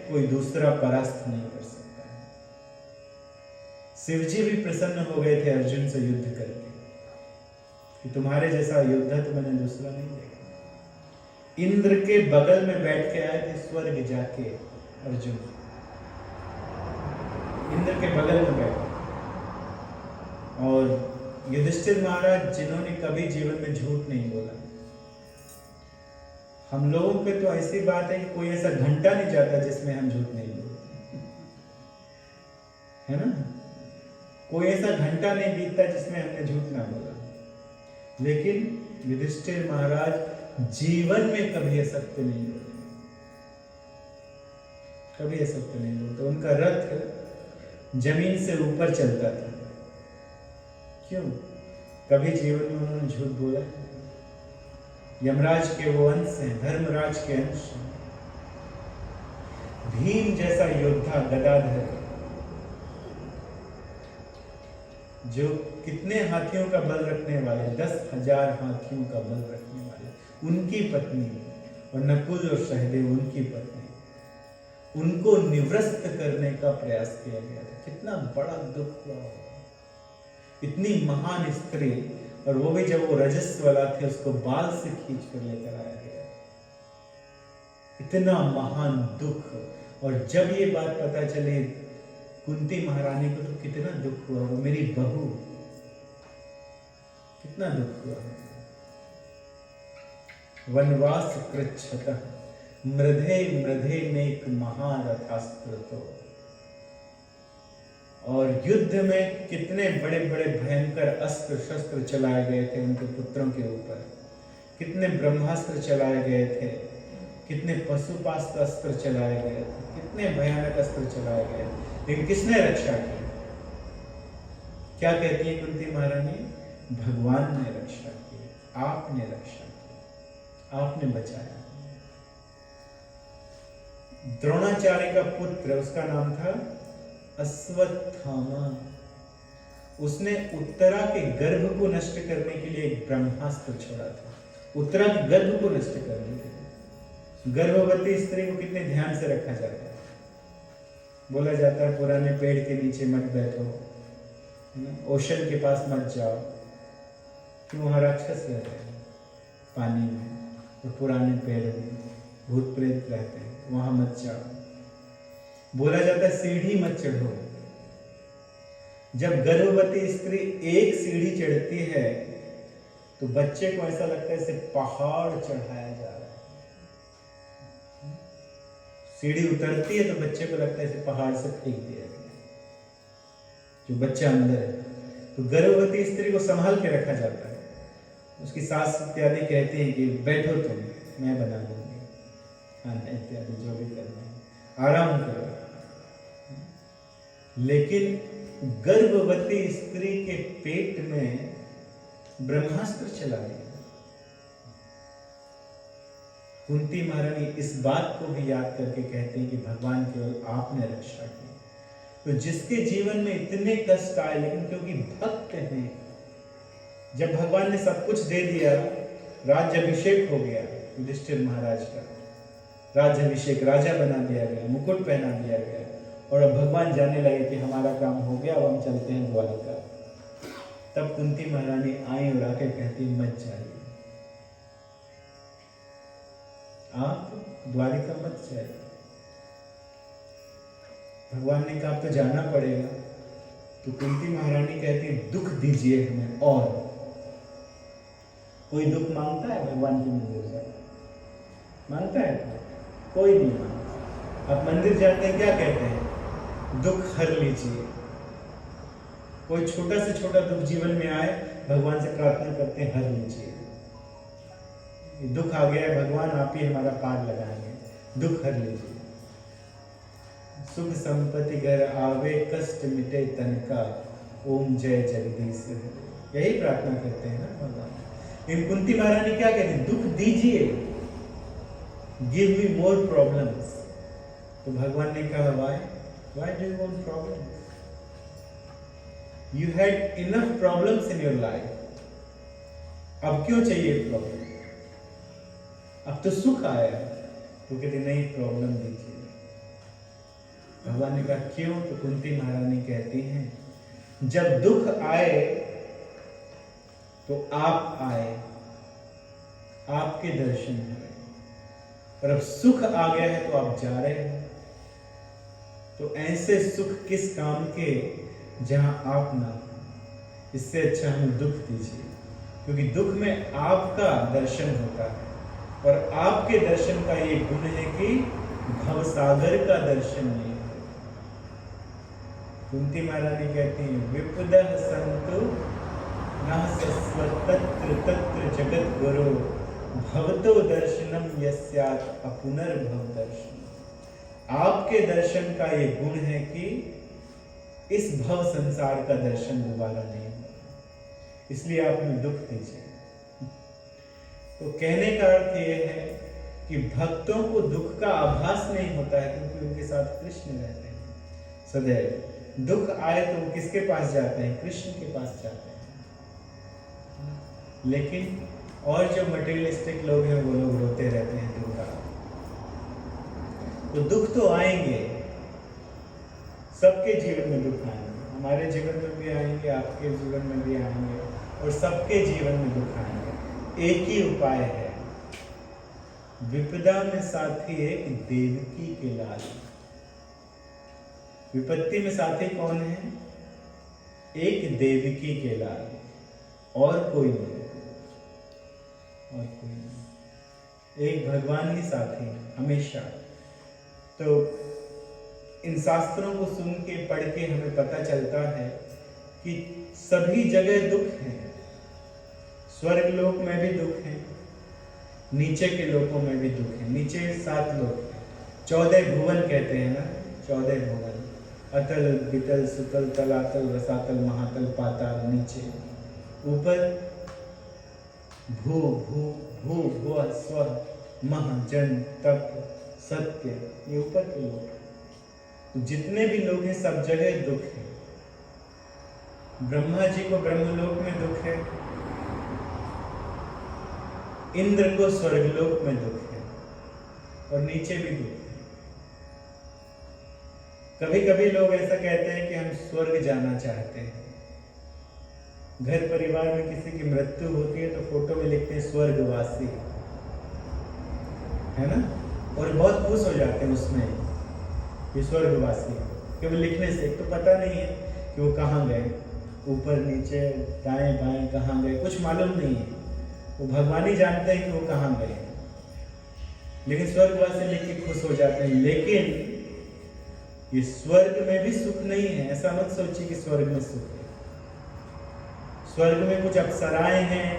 [SPEAKER 1] कोई दूसरा परास्त नहीं कर सकता है। शिवजी भी प्रसन्न हो गए थे अर्जुन से युद्ध करके कि तुम्हारे जैसा योद्धा तो मैंने दूसरा नहीं देखा। इंद्र के बगल में बैठ के आए थे स्वर्ग जाके अर्जुन, इंद्र के बगल में बैठे। और युधिष्ठिर महाराज जिन्होंने कभी जीवन में झूठ नहीं बोला, हम लोगों पे तो ऐसी बात है कि कोई ऐसा घंटा नहीं जाता जिसमें हम झूठ नहीं बोलते, है ना? कोई ऐसा घंटा नहीं बीतता जिसमें हमने झूठ ना बोला। लेकिन युधिष्ठिर महाराज जीवन में कभी असत्य नहीं बोले, कभी असत्य नहीं बोलते। उनका रथ जमीन से ऊपर चलता था। क्यों? कभी जीवन में उन्होंने झूठ बोला? यमराज के वो अंश हैं, धर्मराज के अंश हैं। भीम जैसा योद्धा गदाधर, जो कितने हाथियों का बल रखने वाले, 10,000 हाथियों का बल रखने वाले, उनकी पत्नी, और नकुल और सहदेव उनकी पत्नी, उनको निवृत्त करने का प्रयास किया गया था। कितना बड़ा दुख हुआ। इतनी महान स्त्री, और वो भी जब वो रजस्व वाला थे, उसको बाल से खींच कर लेकर आया गया। इतना महान दुख। और जब ये बात पता चली कुंती महारानी को, तो कितना दुख हुआ। वो मेरी बहू, कितना दुख हुआ। वनवास कृच्छतः मृधे मृधे नेक महारथास्त्र। तो और युद्ध में कितने बड़े बड़े भयंकर अस्त्र शस्त्र चलाए गए थे उनके पुत्रों के ऊपर, कितने ब्रह्मास्त्र चलाए गए थे, कितने पशुपास्त्र अस्त्र चलाए गए थे, कितने भयानक अस्त्र चलाए गए, लेकिन किसने रक्षा की? क्या कहती है कुंती महारानी? भगवान ने रक्षा की, आपने रक्षा की, आपने बचाया। द्रोणाचार्य का पुत्र, उसका नाम था अश्वत्थामा, उसने उत्तरा के गर्भ को नष्ट करने के लिए एक ब्रह्मास्त्र छोड़ा था। उत्तरा के गर्भ को नष्ट करने के लिए। गर्भवती स्त्री को कितने ध्यान से रखा जाता है। बोला जाता है पुराने पेड़ के नीचे मत बैठो, है ना, ओशन के पास मत जाओ, क्यों? वहां राक्षस रहते हैं पानी में, और पुराने पेड़ में भूत प्रेत रहते हैं, वहां मत जाओ। बोला जाता है सीढ़ी मत चढ़ो। जब गर्भवती स्त्री एक सीढ़ी चढ़ती है तो बच्चे को ऐसा लगता है जैसे पहाड़ चढ़ाया जा रहा है। सीढ़ी उतरती है तो बच्चे को लगता है जैसे पहाड़ से फेंक दिया गया, जो बच्चा अंदर है। तो गर्भवती स्त्री को संभाल के रखा जाता है। उसकी सास इत्यादि कहती है कि बैठो तुम, मैं बना लूंगी खाना इत्यादि, जो भी करना है, आराम करो। लेकिन गर्भवती स्त्री के पेट में ब्रह्मास्त्र चला गया। कुंती महारानी इस बात को भी याद करके कहते हैं कि भगवान केवल आपने रक्षा की। तो जिसके जीवन में इतने कष्ट आए, लेकिन क्योंकि भक्त हैं, जब भगवान ने सब कुछ दे दिया, राज्याभिषेक हो गया युधिष्ठिर महाराज का, राज्याभिषेक, राजा बना दिया गया, मुकुट पहना दिया गया, और अब भगवान जाने लगे कि हमारा काम हो गया, अब हम चलते हैं द्वारिका। तब कुंती महारानी आई और आकर कहती मत जाइए, आप द्वारिका मत जाइए। भगवान ने कहा तो जाना पड़ेगा। तो कुंती महारानी कहती दुख दीजिए हमें। और कोई दुख मांगता है भगवान के मंदिर से? मांगता है? कोई नहीं मांगता। आप मंदिर जाते हैं, क्या कहते हैं? दुख हर लीजिए। कोई छोटा से छोटा दुख जीवन में आए, भगवान से प्रार्थना करते हैं हर लीजिए। दुख आ गया है, भगवान आप ही हमारा पार लगाएंगे, दुख हर लीजिए। सुख संपत्ति घर आवे, कष्ट मिटे तन का, ओम जय जगदीश। यही प्रार्थना करते हैं ना भगवान। इन कुंती महारानी क्या कहते हैं? दुख दीजिए, गिव मी मोर प्रॉब्लम्स। तो भगवान ने कहा why do you want problems? You had enough problems in your life. अब क्यों चाहिए प्रॉब्लम? अब तो सुख आया। तो कहते नहीं, प्रॉब्लम दीजिए। भगवान ने कहा क्यों? तो कुंती महारानी कहती हैं जब दुख आए तो आप आए, आपके दर्शन हुए, और अब सुख आ गया है तो आप जा रहे हैं। तो ऐसे सुख किस काम के जहां आप ना हो। इससे अच्छा हमें दुख दीजिए, क्योंकि दुख में आपका दर्शन होता है, और आपके दर्शन का ये गुण है कि भवसागर का दर्शन नहीं है। कुंती महारानी कहती हैं, विपदः संतु न सस्वतत्र तत्र जगत गुरु भवतो दर्शनम यस्यात् अपुनर्भव दर्शन। आपके दर्शन का ये गुण है कि इस भव संसार का दर्शन दोबारा नहीं होगा, इसलिए आप में दुख दीजिए। तो कहने का अर्थ यह है कि भक्तों को दुख का आभास नहीं होता है, क्योंकि उनके साथ कृष्ण रहते हैं सदैव। दुख आए तो वो किसके पास जाते हैं? कृष्ण के पास जाते हैं। लेकिन और जो मटेरियलिस्टिक लोग हैं वो लोग रोते रहते हैं दुख का। तो दुख तो आएंगे, सबके जीवन में दुख आएंगे, हमारे जीवन में भी आएंगे, आपके जीवन में भी आएंगे, और सबके जीवन में दुख आएंगे। एक ही उपाय है, विपदा में साथी एक देवकी के लाल। विपत्ति में साथी कौन है? एक देवकी के लाल, और कोई नहीं, और कोई नहीं, एक भगवान ही साथी हमेशा। तो इन शास्त्रों को सुन के पढ़ के हमें पता चलता है कि सभी जगह दुख है। स्वर्ग लोक में भी दुख है, नीचे के लोकों में भी दुख है। नीचे 7 लोक है, 14 भुवन कहते हैं ना, 14 भुवन, अतल वितल सुतल तलातल रसातल महातल पाताल। नीचे, ऊपर भू भू भू भुव स्व मह जन तप सत्य, ये ऊपर के लोग। तो जितने भी लोग हैं सब जगह दुख है। ब्रह्मा जी को ब्रह्मलोक में दुख है, इंद्र को स्वर्गलोक में दुख है, और नीचे भी दुख है। कभी कभी लोग ऐसा कहते हैं कि हम स्वर्ग जाना चाहते हैं। घर परिवार में किसी की मृत्यु होती है तो फोटो में लिखते हैं स्वर्गवासी, है ना, और बहुत खुश हो जाते हैं उसमें, ये स्वर्गवासी। केवल लिखने से तो पता नहीं है कि वो कहाँ गए, ऊपर नीचे दाएं बाएं कहाँ गए, कुछ मालूम नहीं है। वो भगवान ही जानते हैं कि वो कहाँ गए, लेकिन स्वर्गवासी लिख के खुश हो जाते हैं। लेकिन ये स्वर्ग में भी सुख नहीं है, ऐसा मत सोचिए कि स्वर्ग में सुख है। स्वर्ग में कुछ अप्सराएं हैं,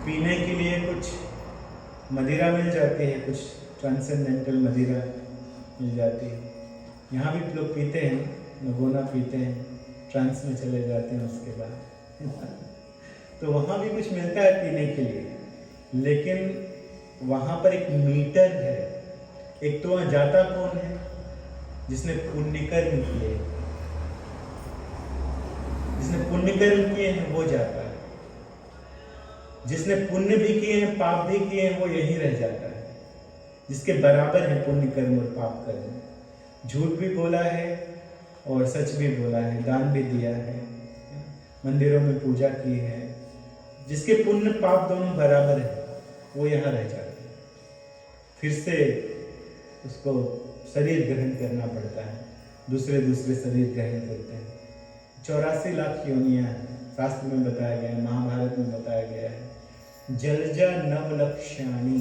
[SPEAKER 1] पीने के लिए कुछ मदिरा मिल जाती है, कुछ ट्रांसेंडेंटल मदिरा मिल जाती है। यहाँ भी लोग पीते हैं, नगोना पीते हैं, ट्रांस में चले जाते हैं उसके बाद तो वहाँ भी कुछ मिलता है पीने के लिए, लेकिन वहाँ पर एक मीटर है। एक तो वहाँ जाता कौन है? जिसने पुण्य कर्म किए, जिसने पुण्य कर्म किए हैं वो जाता है। जिसने पुण्य भी किए हैं पाप भी किए हैं वो यहीं रह जाता है, जिसके बराबर है पुण्य कर्म और पाप कर्म। झूठ भी बोला है और सच भी बोला है, दान भी दिया है, मंदिरों में पूजा की है, जिसके पुण्य पाप दोनों बराबर है वो यहाँ रह जाता है। फिर से उसको शरीर ग्रहण करना पड़ता है, दूसरे शरीर ग्रहण करते हैं। 84 लाख योनियां शास्त्र में बताया गया है, महाभारत में बताया गया है। जलजा नवलक्षाणी,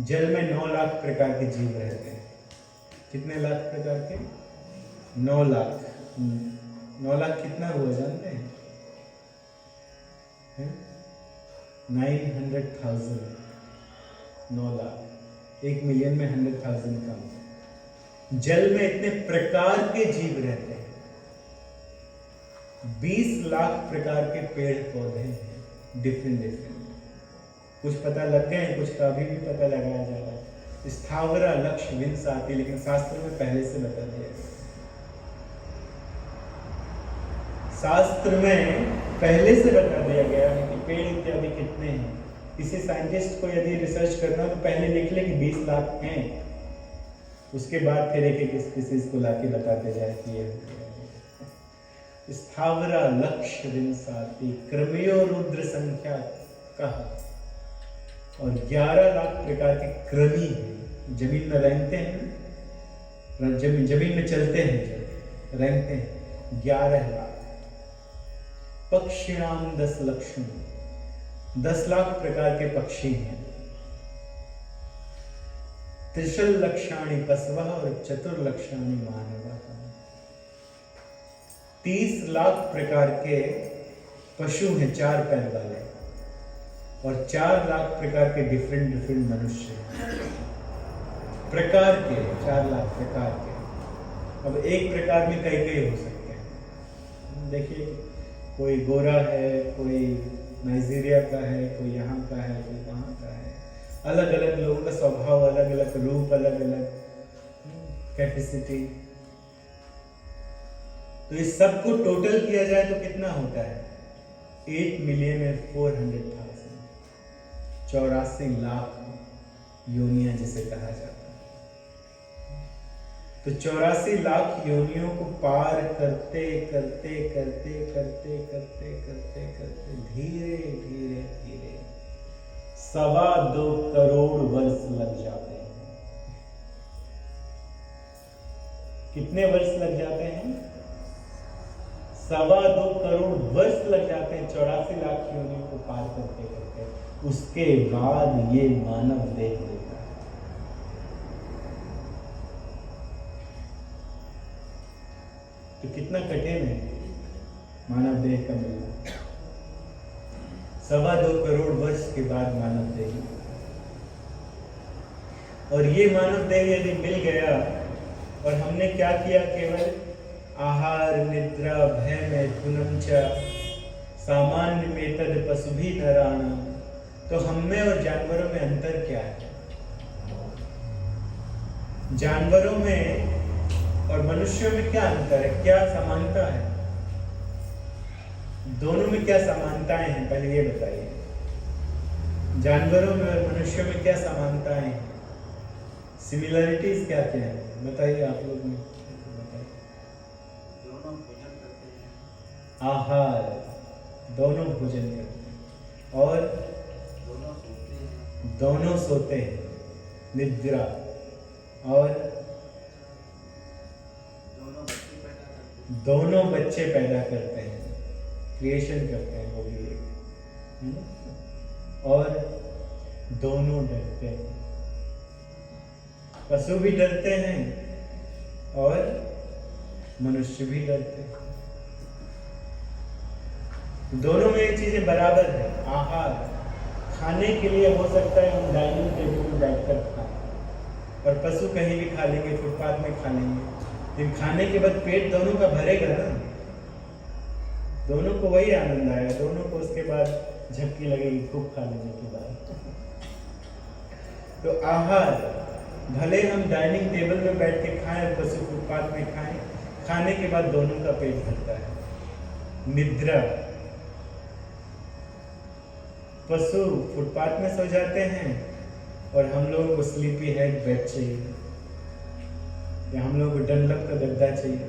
[SPEAKER 1] जल में 9 लाख प्रकार के जीव रहते हैं। कितने लाख प्रकार के? 9 लाख। 9 लाख कितना हुआ जानते हैं? 900,000। 9 लाख, 1 मिलियन में 100,000 कम। जल में इतने प्रकार के जीव रहते हैं। 20 लाख प्रकार के पेड़ पौधे हैं, डिफरेंट। कुछ पता लग गए, कुछ का अभी भी पता लगाया जा रहा है। स्थावरा लक्ष्य विंसाति, लेकिन शास्त्र में पहले से बता दिया। शास्त्र में पहले से बता दिया गया है कि पेड़ इत्यादि कितने हैं। किसी साइंटिस्ट को यदि रिसर्च करना हो तो पहले लिख ले कि 20 लाख हैं, उसके बाद फिर एक स्पीसीज को लाके बताते जाए कि ये स्थावरा लक्ष्य विंसाति क्रमयो रुद्र संख्या कहा, और 11 लाख प्रकार के क्रमी हैं। जमीन में रेंगते हैं, जमीन में चलते हैं, रेंगते हैं। 11 लाख। पक्षिणाम 10 लक्षण, 10 लाख प्रकार के पक्षी हैं। त्रिशल लक्षाणी पशवः और चतुर्लक्षाणी मानवः। 30 लाख प्रकार के पशु हैं 4 पैर वाले, और 4 लाख प्रकार के डिफरेंट मनुष्य हैं। प्रकार के 4 लाख प्रकार के। अब एक प्रकार में कई हो सकते हैं। देखिए, कोई गोरा है, कोई नाइजीरिया का है, कोई यहाँ का है, कोई वहाँ का है। अलग अलग लोगों का स्वभाव, अलग अलग रूप, अलग अलग कैपेसिटी। तो इस सब को टोटल किया जाए तो कितना होता है? 8,400,000, 84 लाख योनियां जिसे कहा जाता है। तो 84 लाख योनियों को पार करते करते करते करते करते करते करते धीरे धीरे धीरे 2.25 करोड़ वर्ष लग जाते हैं। कितने वर्ष लग जाते हैं? 2.25 करोड़ वर्ष लग जाते हैं 84 लाख योनियों को पार करते करते। उसके बाद ये मानव देह लेता है। तो कितना कठिन है मानव देह का मिलना। 2.25 करोड़ वर्ष के बाद मानव देह, और ये मानव देह यदि मिल गया और हमने क्या किया, केवल आहार निद्रा भय मैथुनम च सामान्य में तद पशुभि नराणाम, तो हम में और जानवरों में अंतर क्या है? जानवरों में और मनुष्यों में क्या अंतर है, क्या समानता है? दोनों में क्या समानताएं हैं, पहले ये बताइए। जानवरों में और मनुष्यों में क्या समानताएं हैं? सिमिलरिटीज क्या क्या है, बताइए आप लोग में।
[SPEAKER 2] दोनों भोजन करते हैं,
[SPEAKER 1] आहार, दोनों भोजन करते हैं, और दोनों सोते हैं, निद्रा, और दोनों बच्चे पैदा करते हैं, क्रिएशन करते हैं, वो भी एक। और दोनों डरते हैं, पशु भी डरते हैं और मनुष्य भी डरते हैं। दोनों में ये चीजें बराबर है। आहार, खाने के लिए हो सकता है हम डाइनिंग टेबल में बैठकर खाएं, और पशु कहीं भी खा लेंगे, फुटपाथ में खा लेंगे, लेकिन खाने के बाद पेट दोनों का भरेगा ना, दोनों को वही आनंद आएगा, दोनों को उसके बाद झपकी लगेगी खूब खा लेने के बाद। तो आहार, भले हम डाइनिंग टेबल में बैठ के खाएं और पशु फुटपाथ में खाएं, खाने के बाद दोनों का पेट भरता है। निद्रा, पशु फुटपाथ में सो जाते हैं और हम लोगों को स्लीपी हेड बेड चाहिए, या हम लोगों को डनलप का गद्दा चाहिए।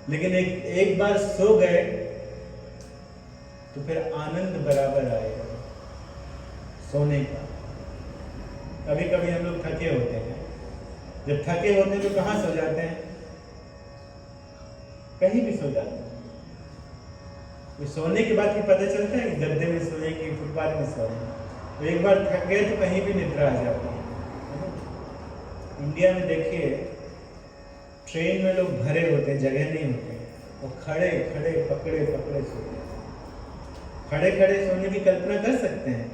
[SPEAKER 1] लेकिन एक बार सो गए तो फिर आनंद बराबर आएगा सोने का। कभी कभी हम लोग थके होते हैं, जब थके होते हैं तो कहाँ सो जाते हैं? कहीं भी सो जाते हैं। तो सोने के बाद भी पता चलता है कि गद्दे में सोए कि फुटपाथ में सोए। तो एक बार थक गए तो कहीं भी निद्रा आ जाती है। इंडिया में देखिए, ट्रेन में लोग भरे होते हैं, जगह नहीं होते, और खड़े खड़े पकड़े पकड़े सोते हैं। खड़े खड़े सोने की कल्पना कर सकते हैं?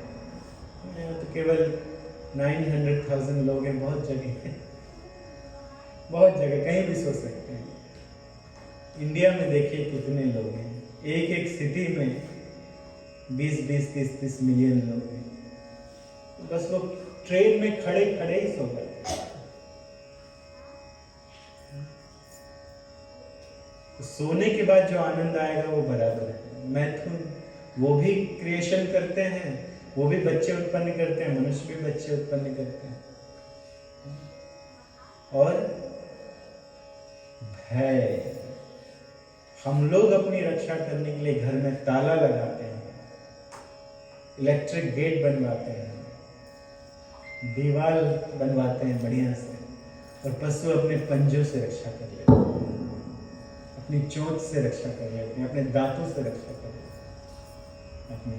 [SPEAKER 1] तो केवल 900,000 लोग हैं, बहुत जगह है, बहुत जगह, कहीं भी सो सकते हैं। इंडिया में देखिए कितने लोग हैं, एक एक सिटी में 20-20, 30-30 मिलियन लोग हैं। तो बस वो ट्रेन में खड़े खड़े ही सो गए। तो सोने के बाद जो आनंद आएगा वो बराबर है। मैथुन, वो भी क्रिएशन करते हैं, वो भी बच्चे उत्पन्न करते हैं, मनुष्य भी बच्चे उत्पन्न करते हैं। और भय, हम लोग अपनी रक्षा करने के लिए घर में ताला लगाते हैं, इलेक्ट्रिक गेट बनवाते हैं, दीवार बनवाते हैं बढ़िया से, और पशु अपने पंजों से रक्षा कर लेते हैं, अपनी चोंच से रक्षा कर लेते हैं, अपने दांतों से रक्षा कर लेते हैं अपनी।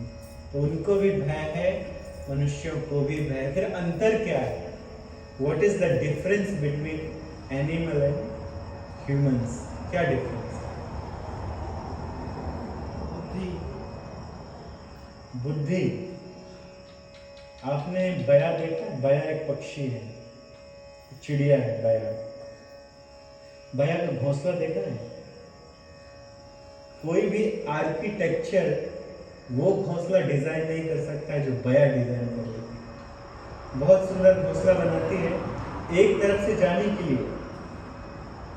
[SPEAKER 1] तो उनको भी भय है, मनुष्यों को भी भय है। फिर अंतर क्या है? What is the difference between animal and humans? क्या डिफरेंस? बुद्धि। आपने बया देखा? बया एक पक्षी है, चिड़िया है बया। बया का घोंसला देखा है? कोई भी आर्किटेक्चर वो घोंसला डिजाइन नहीं कर सकता है जो बया डिजाइन कर लेती है। बहुत सुंदर घोंसला बनाती है एक तरफ से जाने के लिए,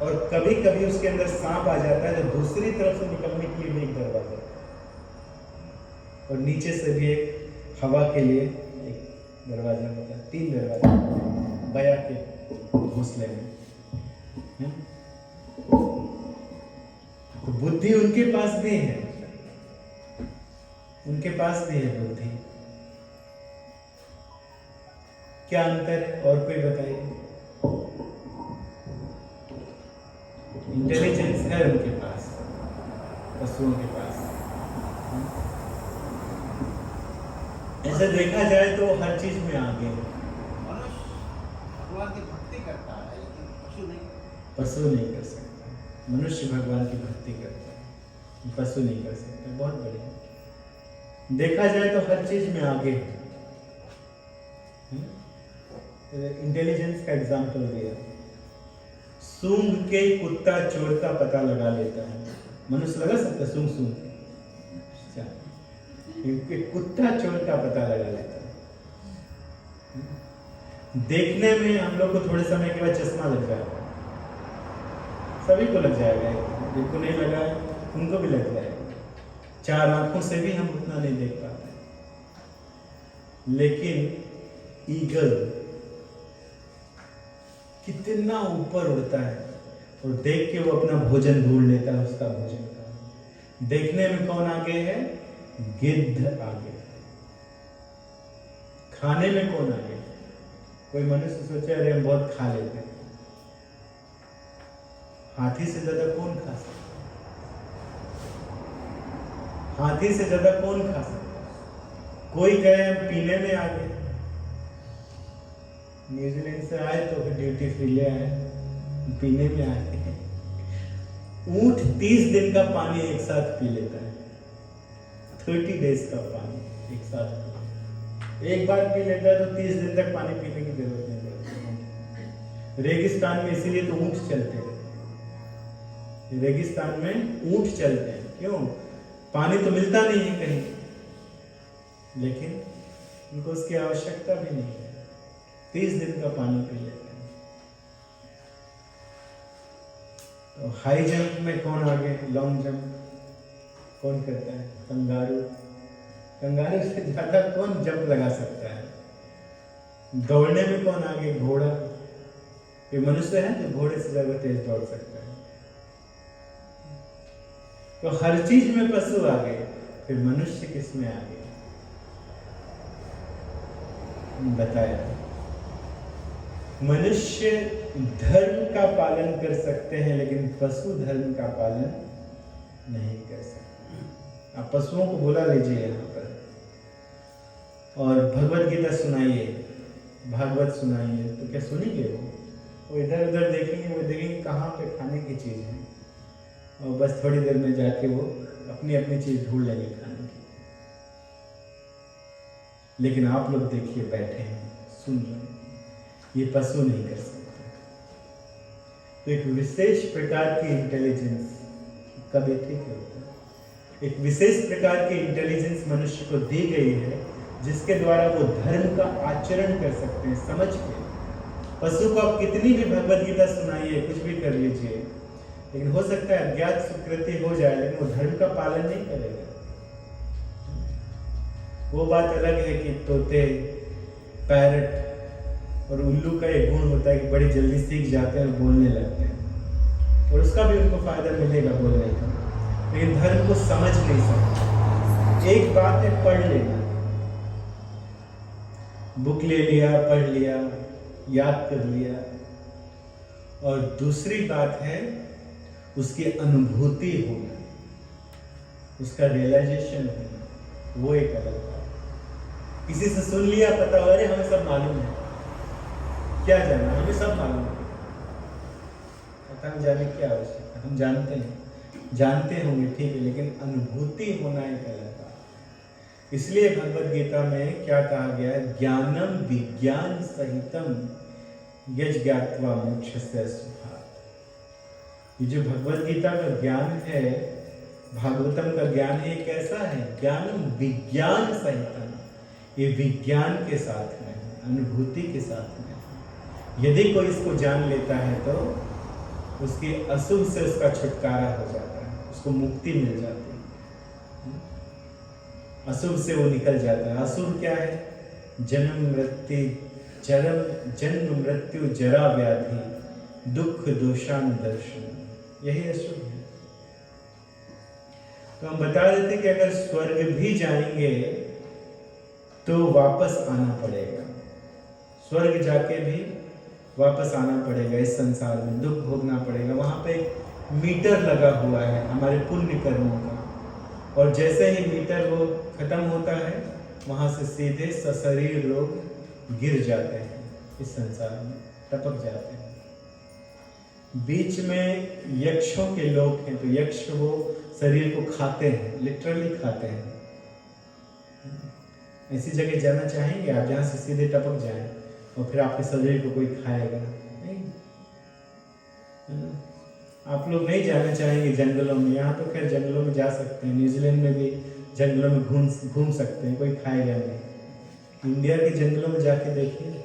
[SPEAKER 1] और कभी कभी उसके अंदर सांप आ जाता है तो दूसरी तरफ से निकलने के लिए भी एक दरवाजा, और नीचे से भी एक हवा के लिए एक दरवाजा होता है। 3 दरवाजे बया के घोंसले में। तो बुद्धि उनके पास भी है, उनके पास भी है बुद्धि। क्या अंतर है? और कोई बताइए। इंटेलिजेंस है उनके पास, पशुओं के पास। ऐसे देखा जाए तो हर चीज में आगे है।
[SPEAKER 2] मनुष्य भगवान की भक्ति करता है लेकिन
[SPEAKER 1] पशु नहीं कर सकता। मनुष्य भगवान की भक्ति करता है, पशु नहीं कर सकता। बहुत बढ़िया। देखा जाए तो हर चीज में आगे है। इंटेलिजेंस का एग्जाम्पल दिया। सूंघ के कुत्ता चोर का पता लगा लेता है। मनुष्य लगा सकता है सूंघ सूंघ के? क्योंकि कुत्ता चोर का पता लगा लेता है। देखने में हम लोग को थोड़े समय के बाद चश्मा लग जाएगा, सभी को लग जाएगा। जिनको नहीं लगा है उनको भी लग जाएगा। 4 आंखों से भी हम उतना नहीं देख पाते। लेकिन ईगल कितना ऊपर उड़ता है, और देख के वो अपना भोजन ढूंढ लेता है, उसका भोजन का। देखने में कौन आगे है? गिद्ध आगे। खाने में कौन आगे? कोई मनुष्य सोचे अरे हम बहुत खा लेते हैं। हाथी से ज्यादा कौन खा सकता? हाथी से ज्यादा कौन खा सकता? कोई कहे हम पीने में आगे। न्यूजीलैंड से आए तो फिर ड्यूटी फ्री ले आए, पीने में आए। ऊंट 30 दिन का पानी एक साथ पी लेता है। 30 डेज का पानी एक साथ एक बार पी लेता है तो 30 दिन तक पानी पीने की जरूरत नहीं पड़ती। रेगिस्तान में इसीलिए तो ऊंट चलते हैं। रेगिस्तान में ऊंट चलते हैं। क्यों? पानी तो मिलता नहीं है कहीं, लेकिन उनको उसकी आवश्यकता भी नहीं है। 30 दिन का पानी पी लेते हैं। तो हाई जंप में कौन आगे? लॉन्ग जंप कौन करता है? कंगारू। कंगारू से ज्यादा कौन जंप लगा सकता है? दौड़ने में कौन आगे? घोड़ा। ये मनुष्य है जो घोड़े से ज्यादा तेज दौड़ सकता है। तो हर चीज में पशु आगे, फिर मनुष्य किस में आगे? बताया। मनुष्य धर्म का पालन कर सकते हैं लेकिन पशु धर्म का पालन नहीं कर सकते। आप पशुओं को बुला लीजिए यहाँ पर और भगवत गीता सुनाइए, भागवत सुनाइए, तो क्या सुनेंगे? वो इधर उधर देखेंगे, वो देखेंगे कहाँ पे खाने की चीज है, और बस थोड़ी देर में जाके वो अपनी अपनी चीज ढूंढ लेंगे खाने की। लेकिन आप लोग देखिए बैठे हैं, सुन रहे हैं, ये पशु नहीं कर सकते। तो एक विशेष प्रकार की इंटेलिजेंस कब ठीक होता है? एक विशेष प्रकार की इंटेलिजेंस मनुष्य को दी गई है जिसके द्वारा वो धर्म का आचरण कर सकते हैं समझ के। पशु को आप कितनी भी भगवत गीता सुनाइए, कुछ भी कर लीजिए, लेकिन हो सकता है अज्ञात सुकृति हो जाए, लेकिन वो धर्म का पालन नहीं करेगा। वो बात अलग है कि तोते, पैरट और उल्लू का एक गुण होता है कि बड़ी जल्दी सीख जाते हैं और बोलने लगते हैं, और उसका भी उनको फायदा मिलेगा बोलने का, लेकिन धर्म को समझ नहीं सकते। एक बात है पढ़ लेना, बुक ले लिया, पढ़ लिया, याद कर लिया, और दूसरी बात है उसकी अनुभूति होना, उसका रियलाइजेशन होना, वो एक अलग बात। किसी से सुन लिया, पता हो अरे हमें सब मालूम है, क्या जानना, हमें सब मालूम है। कथा में जाने की क्या आवश्यकता, हम जानते हैं, जानते होंगे ठीक है, लेकिन अनुभूति होना एक अलग बात। इसलिए भगवद गीता में क्या कहा गया है, ज्ञानम विज्ञान सहितम यज्ञात्वा मोक्षस्य सुखात्। ये जो भगवद गीता का ज्ञान है, भागवतम का ज्ञान है, कैसा है, ज्ञानम विज्ञान सहितम, ये विज्ञान के साथ में, अनुभूति के साथ में। यदि कोई इसको जान लेता है तो उसकी अशुभ से उसका छुटकारा हो जाता है, उसको मुक्ति मिल जाती है, अशुभ से वो निकल जाता है। अशुभ क्या है, जन्म मृत्यु जरा व्याधि दुख दोषान दर्शन, यही अशुभ है। तो हम बता देते कि अगर स्वर्ग भी जाएंगे तो वापस आना पड़ेगा, स्वर्ग जाके भी वापस आना पड़ेगा, इस संसार में दुख भोगना पड़ेगा। वहां पे मीटर लगा हुआ है हमारे पुण्य कर्मों का, और जैसे ही मीटर वो खत्म होता है, वहां से सीधे सशरीर लोग गिर जाते हैं, इस संसार में टपक जाते हैं। बीच में यक्षों के लोग हैं, तो यक्ष वो शरीर को खाते हैं, लिटरली खाते हैं। ऐसी जगह जाना चाहेंगे आप जहां से सीधे टपक जाएं और फिर आपके शरीर को कोई खाएगा नहीं? आप लोग नहीं जाना चाहेंगे जंगलों में, यहाँ तो खैर जंगलों में जा सकते हैं, न्यूजीलैंड में भी जंगलों में घूम सकते हैं, कोई खाएगा नहीं। इंडिया के जंगलों में जाके देखिए,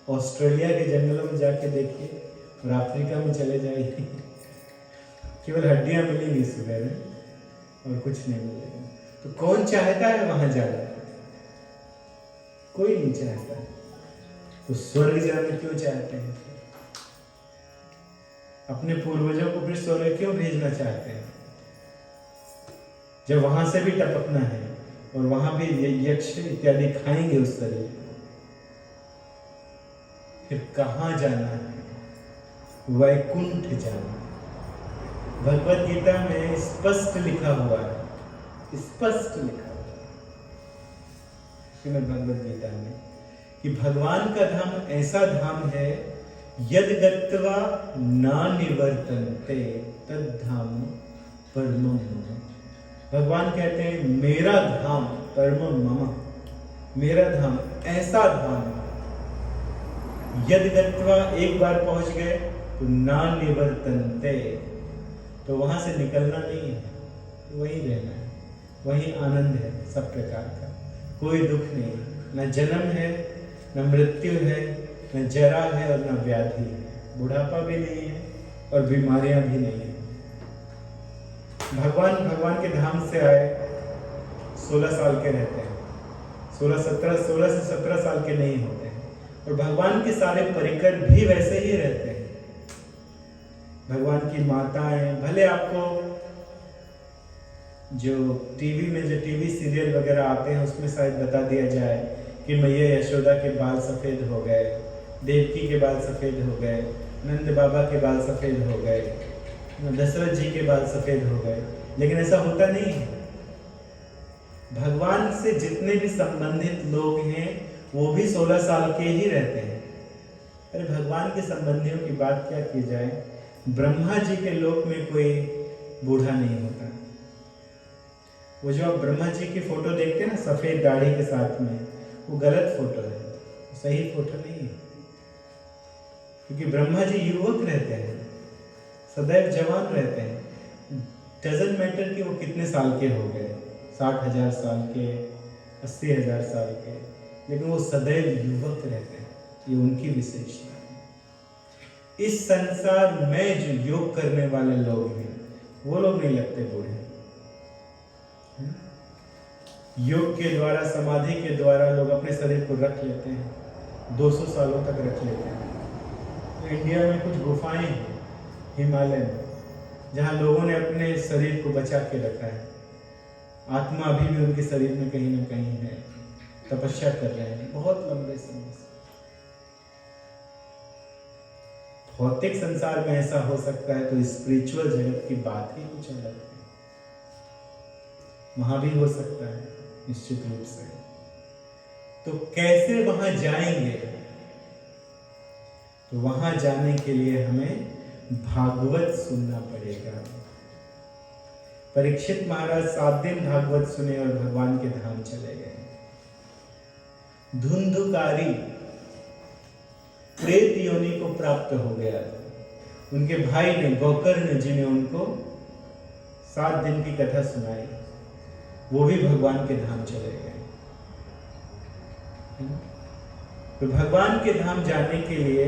[SPEAKER 1] ऑस्ट्रेलिया के जंगलों में जाके देखिए, और अफ्रीका में चले जाइए, केवल हड्डियां मिलेंगी सुबह में और कुछ नहीं मिलेगा। तो कौन चाहता है वहां जाना? कोई नहीं चाहता। तो स्वर्ग जाना क्यों चाहते हैं? अपने पूर्वजों को फिर स्वर्ग क्यों भेजना चाहते हैं, जब वहां से भी टपकना है और वहां भी यक्ष इत्यादि खाएंगे उस शरीर को? फिर कहां जाना है? वैकुंठ जाना। भगवद गीता में स्पष्ट लिखा हुआ है, स्पष्ट लिखा हुआ है श्रीमद् भगवद गीता में कि भगवान का धाम ऐसा धाम है, यद गत्वा ना निवर्तन्ते तद धाम परमम मम। भगवान कहते हैं मेरा धाम परमम मम, मेरा धाम ऐसा धाम, यद गत्वा एक बार पहुंच गए तो ना निवर्तन्ते, तो वहां से निकलना नहीं है, वहीं रहना है, वहीं आनंद है सब प्रकार का, कोई दुख नहीं, न जन्म है, न मृत्यु है, न जरा है और न व्याधि है, बुढ़ापा भी नहीं है और बीमारियां भी नहीं है। भगवान के धाम से आए, 16 साल के रहते हैं, 16 से 17 साल के नहीं होते हैं, और भगवान के सारे परिकर भी वैसे ही रहते हैं। भगवान की माताएं, भले आपको जो टीवी में जो टीवी सीरियल वगैरह आते हैं उसमें शायद बता दिया जाए कि मैया यशोदा के बाल सफ़ेद हो गए, देवकी के बाल सफ़ेद हो गए, नंद बाबा के बाल सफ़ेद हो गए, दशरथ जी के बाल सफ़ेद हो गए, लेकिन ऐसा होता नहीं है। भगवान से जितने भी संबंधित लोग हैं वो भी 16 साल के ही रहते हैं। अरे भगवान के संबंधियों की बात क्या की जाए, ब्रह्मा जी के लोक में कोई बूढ़ा नहीं होता। वो जो आप ब्रह्मा जी की फोटो देखते हैं ना सफेद दाढ़ी के साथ में, वो गलत फोटो है, सही फोटो नहीं है, क्योंकि ब्रह्मा जी युवक रहते हैं, सदैव जवान रहते हैं। डजंट मैटर कि वो कितने साल के हो गए, 60,000 साल के, 80,000 साल के, लेकिन वो सदैव युवक रहते हैं, ये उनकी विशेषता है। इस संसार में जो योग करने वाले लोग हैं वो लोग नहीं लगते बूढ़े। योग के द्वारा, समाधि के द्वारा लोग अपने शरीर को रख लेते हैं, 200 सालों तक रख लेते हैं। तो इंडिया में कुछ गुफाएं हैं हिमालय में, जहाँ लोगों ने अपने शरीर को बचा के रखा है, आत्मा अभी भी उनके शरीर में कहीं ना कहीं है, तपस्या कर रहे हैं बहुत लंबे समय से। भौतिक संसार में ऐसा हो सकता है, तो स्पिरिचुअल जगत की बात ही कुछ अलग है, वहां भी हो सकता है निश्चित रूप से। तो कैसे वहां जाएंगे, तो वहां जाने के लिए हमें भागवत सुनना पड़ेगा। परीक्षित महाराज 7 दिन भागवत सुने और भगवान के धाम चले गए। धुंधुकारी प्रेत योनि को प्राप्त हो गया। उनके भाई ने, गोकर्ण जी ने उनको 7 दिन की कथा सुनाई, वो भी भगवान के धाम चले गए। तो भगवान के धाम जाने के लिए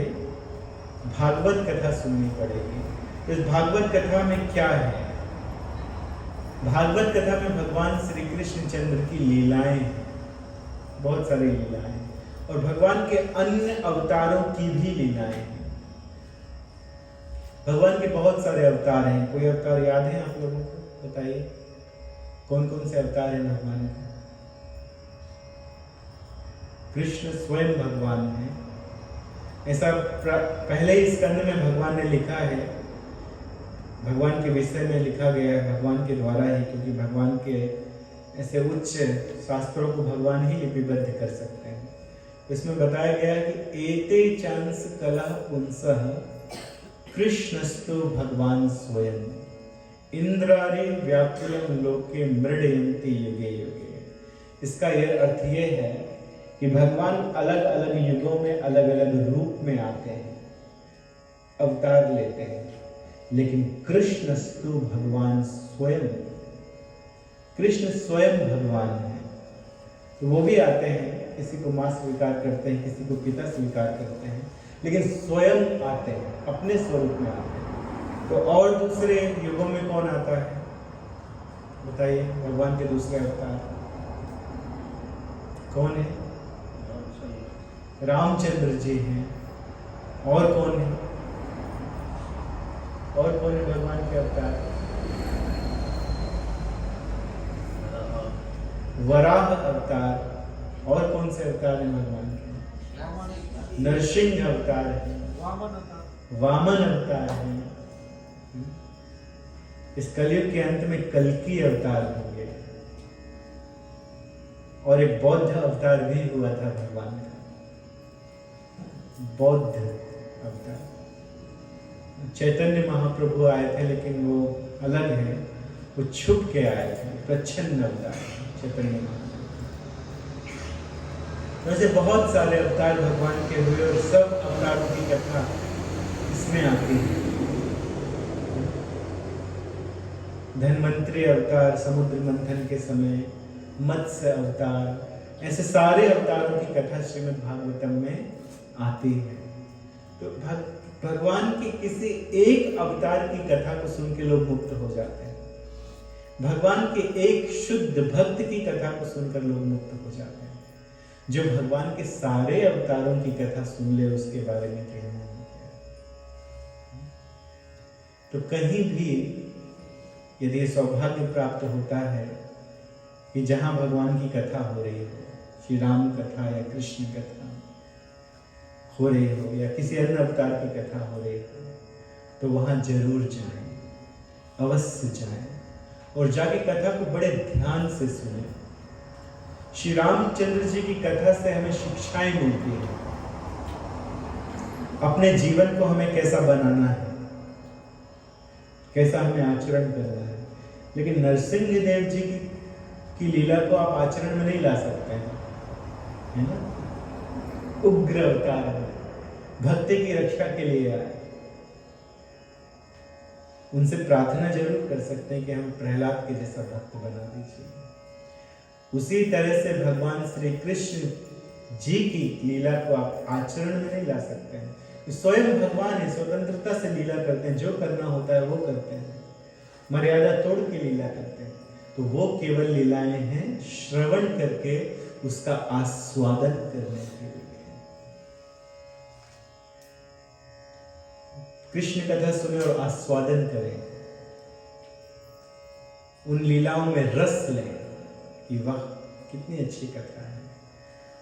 [SPEAKER 1] भागवत कथा सुननी पड़ेगी। इस भागवत कथा में क्या है? भागवत कथा में भगवान श्री कृष्ण चंद्र की लीलाएं हैं, बहुत सारी लीलाएं, और भगवान के अन्य अवतारों की भी लीलाएं हैं। भगवान के बहुत सारे अवतार हैं। कोई अवतार याद है आप लोगों को? बताइए कौन कौन से अवतार हैं भगवान के? कृष्ण स्वयं भगवान है, ऐसा पहले ही स्कंद में भगवान ने लिखा है। भगवान के विषय में लिखा गया है भगवान के द्वारा ही, क्योंकि भगवान के ऐसे उच्च शास्त्रों को भगवान ही लिपिबद्ध कर सकते हैं। इसमें बताया गया है कि एते चांस कला पुंसः कृष्णस्तु भगवान स्वयं इंद्रारि व्याकुलं लोके मृडयन्ति युगे युगे। इसका यह अर्थ ये है कि भगवान अलग अलग युगों में अलग अलग रूप में आते हैं, अवतार लेते हैं, लेकिन कृष्णस्तु भगवान स्वयं, कृष्ण स्वयं भगवान है। तो वो भी आते हैं, किसी को मां स्वीकार करते हैं, किसी को पिता स्वीकार करते हैं, लेकिन स्वयं आते हैं, अपने स्वरूप में आते हैं। तो और दूसरे युगों में कौन आता है बताइए? भगवान के दूसरे अवतार कौन है? रामचंद्र जी हैं। और कौन है? और कौन है भगवान के अवतार? वराह अवतार। और कौन से अवतार हैं भगवान के? नरसिंह अवतार है, वामन अवतार है। इस कलयुग के अंत में कल्कि अवतार होंगे, और एक बौद्ध अवतार भी हुआ था भगवान का, बौद्ध अवतार। चैतन्य महाप्रभु आए थे, लेकिन वो अलग है, वो छुप के आए थे, प्रच्छन्न अवतार चैतन्य महाप्रभु। वैसे बहुत सारे अवतार भगवान के हुए, और सब अवतारों की कथा इसमें आती है। धन्वंतरी अवतार समुद्र मंथन के समय, मत्स्य अवतार, ऐसे सारे अवतारों की कथा श्रीमद् भागवतम में आती है। तो भगवान की किसी एक अवतार की कथा को सुन के लोग मुक्त हो जाते हैं। भगवान के एक शुद्ध भक्त की कथा को सुनकर लोग मुक्त हो जाते हैं। जो भगवान के सारे अवतारों की कथा सुन ले, उसके बारे में कहना नहीं क्या। तो कहीं भी यदि सौभाग्य प्राप्त होता है कि जहां भगवान की कथा हो रही हो, श्री राम कथा या कृष्ण कथा हो रही हो, या किसी अन्य अवतार की कथा हो रही हो, तो वहां जरूर जाएं, अवश्य जाएं, और जाके कथा को बड़े ध्यान से सुने। श्री रामचंद्र जी की कथा से हमें शिक्षाएं मिलती है, अपने जीवन को हमें कैसा बनाना है, कैसा हमें आचरण करना है। लेकिन नरसिंह देव जी की लीला को आप आचरण में नहीं ला सकते हैं, है ना? उग्र अवतार है, भक्ति की रक्षा के लिए आए। उनसे प्रार्थना जरूर कर सकते हैं कि हमें प्रहलाद के जैसा भक्त बना दीजिए। उसी तरह से भगवान श्री कृष्ण जी की लीला को आप आचरण में नहीं ला सकते हैं। स्वयं भगवान है, स्वतंत्रता से लीला करते हैं, जो करना होता है वो करते हैं, मर्यादा तोड़ के लीला करते हैं। तो वो केवल लीलाएं हैं श्रवण करके उसका आस्वादन करने के लिए। कृष्ण कथा सुने और आस्वादन करें, उन लीलाओं में रस लें कि वाह कितनी अच्छी कथा है।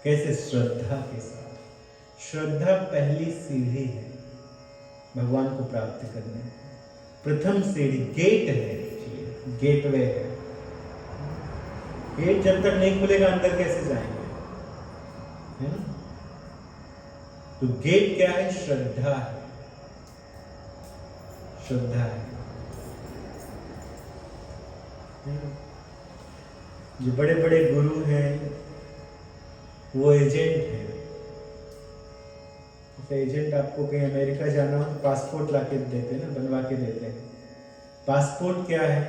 [SPEAKER 1] कैसे श्रद्धा के साथ, श्रद्धा पहली सीढ़ी है भगवान को प्राप्त करने की। प्रथम सीढ़ी गेट है, गेटवे है। गेट जब तक नहीं खुलेगा अंदर कैसे जाएंगे, है ना? तो गेट क्या है? श्रद्धा है, श्रद्धा है। जो बड़े बड़े गुरु हैं वो एजेंट है। एजेंट आपको कहीं अमेरिका जाना हो तो पासपोर्ट लाके देते हैं ना, बनवा के देते हैं। पासपोर्ट क्या है?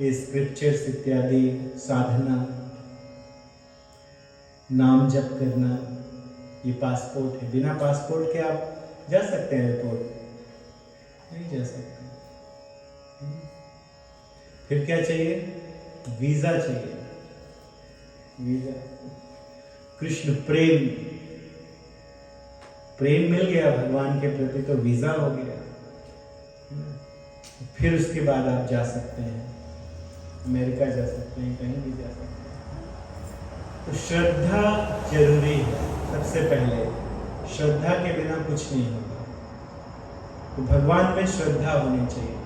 [SPEAKER 1] ये स्क्रिप्चर्स इत्यादि, साधना, नाम जप करना, ये पासपोर्ट है। बिना पासपोर्ट के आप जा सकते हैं एयरपोर्ट? नहीं जा सकते। फिर क्या चाहिए? वीजा चाहिए, वीजा। कृष्ण प्रेम, प्रेम मिल गया भगवान के प्रति तो वीजा हो गया। फिर उसके बाद आप जा सकते हैं, अमेरिका जा सकते हैं, कहीं भी जा सकते हैं। तो श्रद्धा जरूरी है। सबसे पहले श्रद्धा के बिना कुछ नहीं होगा। तो भगवान में श्रद्धा होनी चाहिए।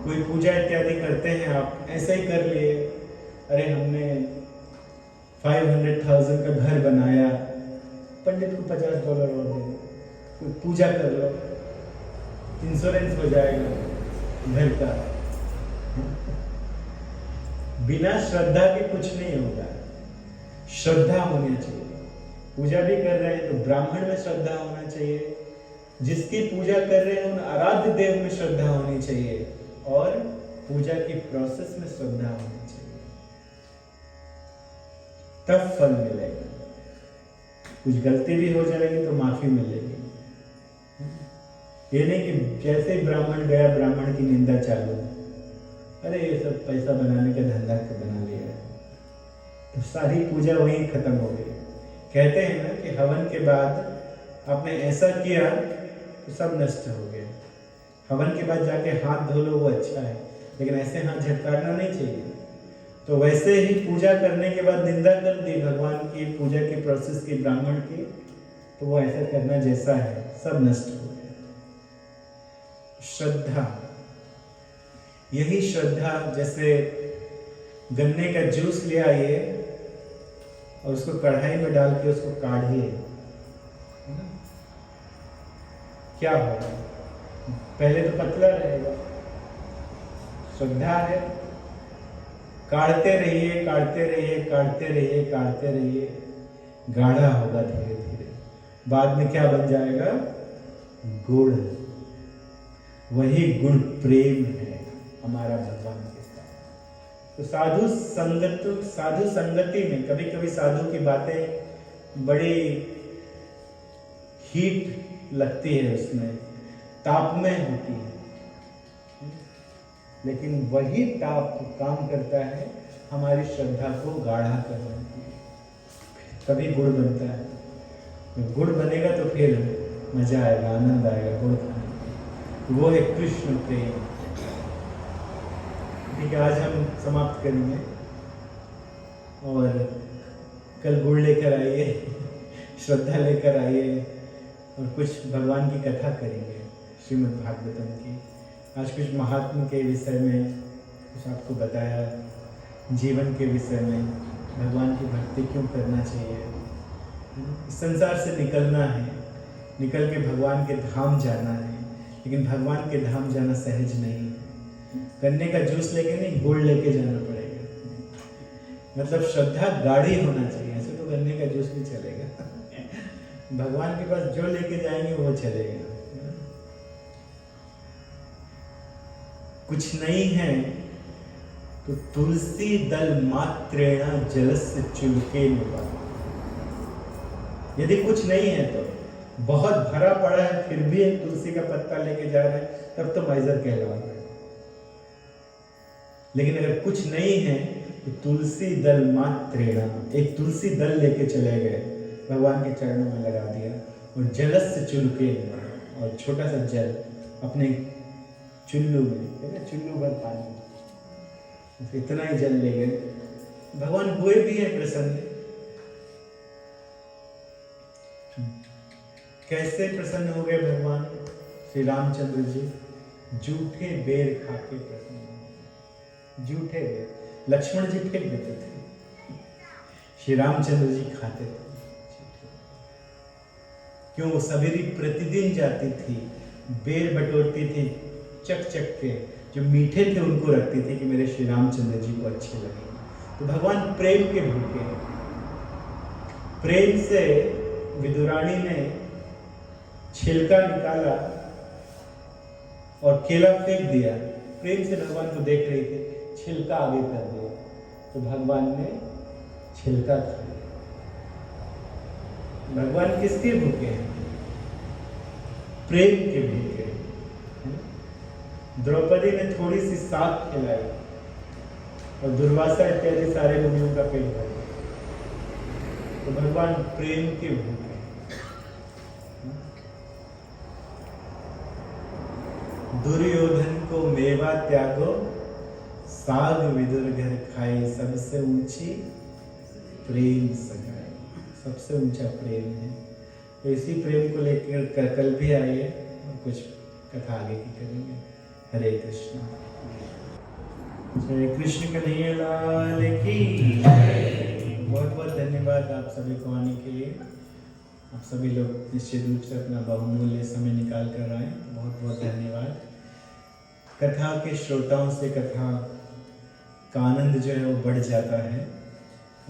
[SPEAKER 1] कोई पूजा इत्यादि करते हैं आप, ऐसे ही कर लिए, अरे हमने 500,000 का घर बनाया, पंडित को $50 और दे दो, कोई पूजा कर लो, इंश्योरेंस हो जाएगा घर का। बिना श्रद्धा के कुछ नहीं होगा। श्रद्धा होनी चाहिए। पूजा भी कर रहे हैं तो ब्राह्मण में श्रद्धा होना चाहिए, जिसकी पूजा कर रहे हैं उन आराध्य देव में श्रद्धा होनी चाहिए, और पूजा की प्रोसेस में श्रद्धा होनी चाहिए, तब फल मिलेगा। कुछ गलती भी हो जाएगी तो माफी मिलेगी। ये नहीं कि जैसे ही ब्राह्मण गया ब्राह्मण की निंदा चालू, अरे ये सब पैसा बनाने का धंधा बना लिया है, तो सारी पूजा वहीं खत्म हो गई। कहते हैं ना कि हवन के बाद आपने ऐसा किया तो सब नष्ट हो गया। हवन के बाद जाके हाथ धो लो वो अच्छा है, लेकिन ऐसे हाथ झटकारना नहीं चाहिए। तो वैसे ही पूजा करने के बाद निंदा कर दी भगवान की, पूजा की प्रोसेस की, ब्राह्मण की, तो वो ऐसा करना जैसा है सब नष्ट हो गया। श्रद्धा, यही श्रद्धा, जैसे गन्ने का जूस ले आइए और उसको कढ़ाई में डाल के उसको काढ़िए, क्या होगा? पहले तो पतला रहेगा। श्रद्धा है, काढ़ते रहिए, काढ़ते रहिए, काढ़ते रहिए, काढ़ते रहिए, गाढ़ा होगा धीरे धीरे। बाद में क्या बन जाएगा? गुण। वही गुण प्रेम है हमारा भगवान के साथ। तो साधु संगति में कभी कभी साधु की बातें बड़ी हीट लगती है, उसमें तापमय होती है, लेकिन वही ताप काम करता है हमारी श्रद्धा को गाढ़ा करने के लिए। तभी गुड़ बनता है। जब गुड़ बनेगा तो फिर मजा आएगा, आनंद आएगा गुड़ खाने। वो है कृष्ण प्रेम। ठीक है, आज हम समाप्त करेंगे और कल गुड़ लेकर आइए, श्रद्धा लेकर आइए और कुछ भगवान की कथा करेंगे, श्रीमद् भागवतम की। आज कुछ महात्मा के विषय में कुछ आपको बताया, जीवन के विषय में, भगवान की भक्ति क्यों करना चाहिए, इस संसार से निकलना है, निकल के भगवान के धाम जाना है। लेकिन भगवान के धाम जाना सहज नहीं है। गन्ने का जूस लेके नहीं, गुड़ लेके जाना पड़ेगा। मतलब श्रद्धा गाढ़ी होना चाहिए, ऐसे तो गन्ने का जूस भी चलेगा। भगवान के पास जो लेके जाएंगे वो चलेगा। कुछ नहीं है तो तुलसी दल मात्रेण जलस्य चुलके निवार। यदि कुछ नहीं है तो बहुत भरा पड़ा है फिर भी एक तुलसी का पत्ता लेके जा रहे हैं, तब तो माइजर कहलाओ। लेकिन अगर कुछ नहीं है तो तुलसी दल मात्रेण, एक तुलसी दल लेके चले गए, भगवान के चरणों में लगा दिया, और जलस्य चुलके, और छोटा सा जल अपने चुल्लू में, चुल्लू भर पानी, इतना ही जल ले गए। भगवान हुए भी है प्रसन्न। कैसे प्रसन्न हो गए भगवान? श्री रामचंद्र जी जूठे बेर खा के प्रसन्न हो गए। जूठे बेर लक्ष्मण जी फेंक देते थे, श्री रामचंद्र जी खाते थे। क्यों वो सवेरे प्रतिदिन जाती थी, बेर बटोरती थी, चक चक के जो मीठे थे उनको रखती थी कि मेरे श्री रामचंद्र जी को अच्छे लगे। तो भगवान प्रेम के भूखे हैं। प्रेम से विदुरानी ने छिलका निकाला और केला फेंक दिया। प्रेम से भगवान को देख रही थी, छिलका आगे कर दिया तो भगवान ने छिलका खा लिया। भगवान किसके भूखे हैं? प्रेम के भूखे हैं। द्रौपदी ने थोड़ी सी साग खिलाई और दुर्वासा इत्यादि सारे मुनियों का पेट भर गया। तो भगवान प्रेम के भूखे हैं। दुर्योधन को मेवा त्यागो, साग विदुर घर खाए, सबसे ऊंची प्रेम सगाई। सबसे ऊंचा प्रेम है। तो इसी प्रेम को लेकर कल भी आइए और कुछ कथा आगे की करेंगे। हरे कृष्ण। श्री कृष्ण कन्हैया लाल की। बहुत बहुत धन्यवाद आप सभी को आने के लिए। आप सभी लोग निश्चित रूप से अपना बहुमूल्य समय निकाल कर आए, बहुत बहुत धन्यवाद। कथा के श्रोताओं से कथा का आनंद जो है वो बढ़ जाता है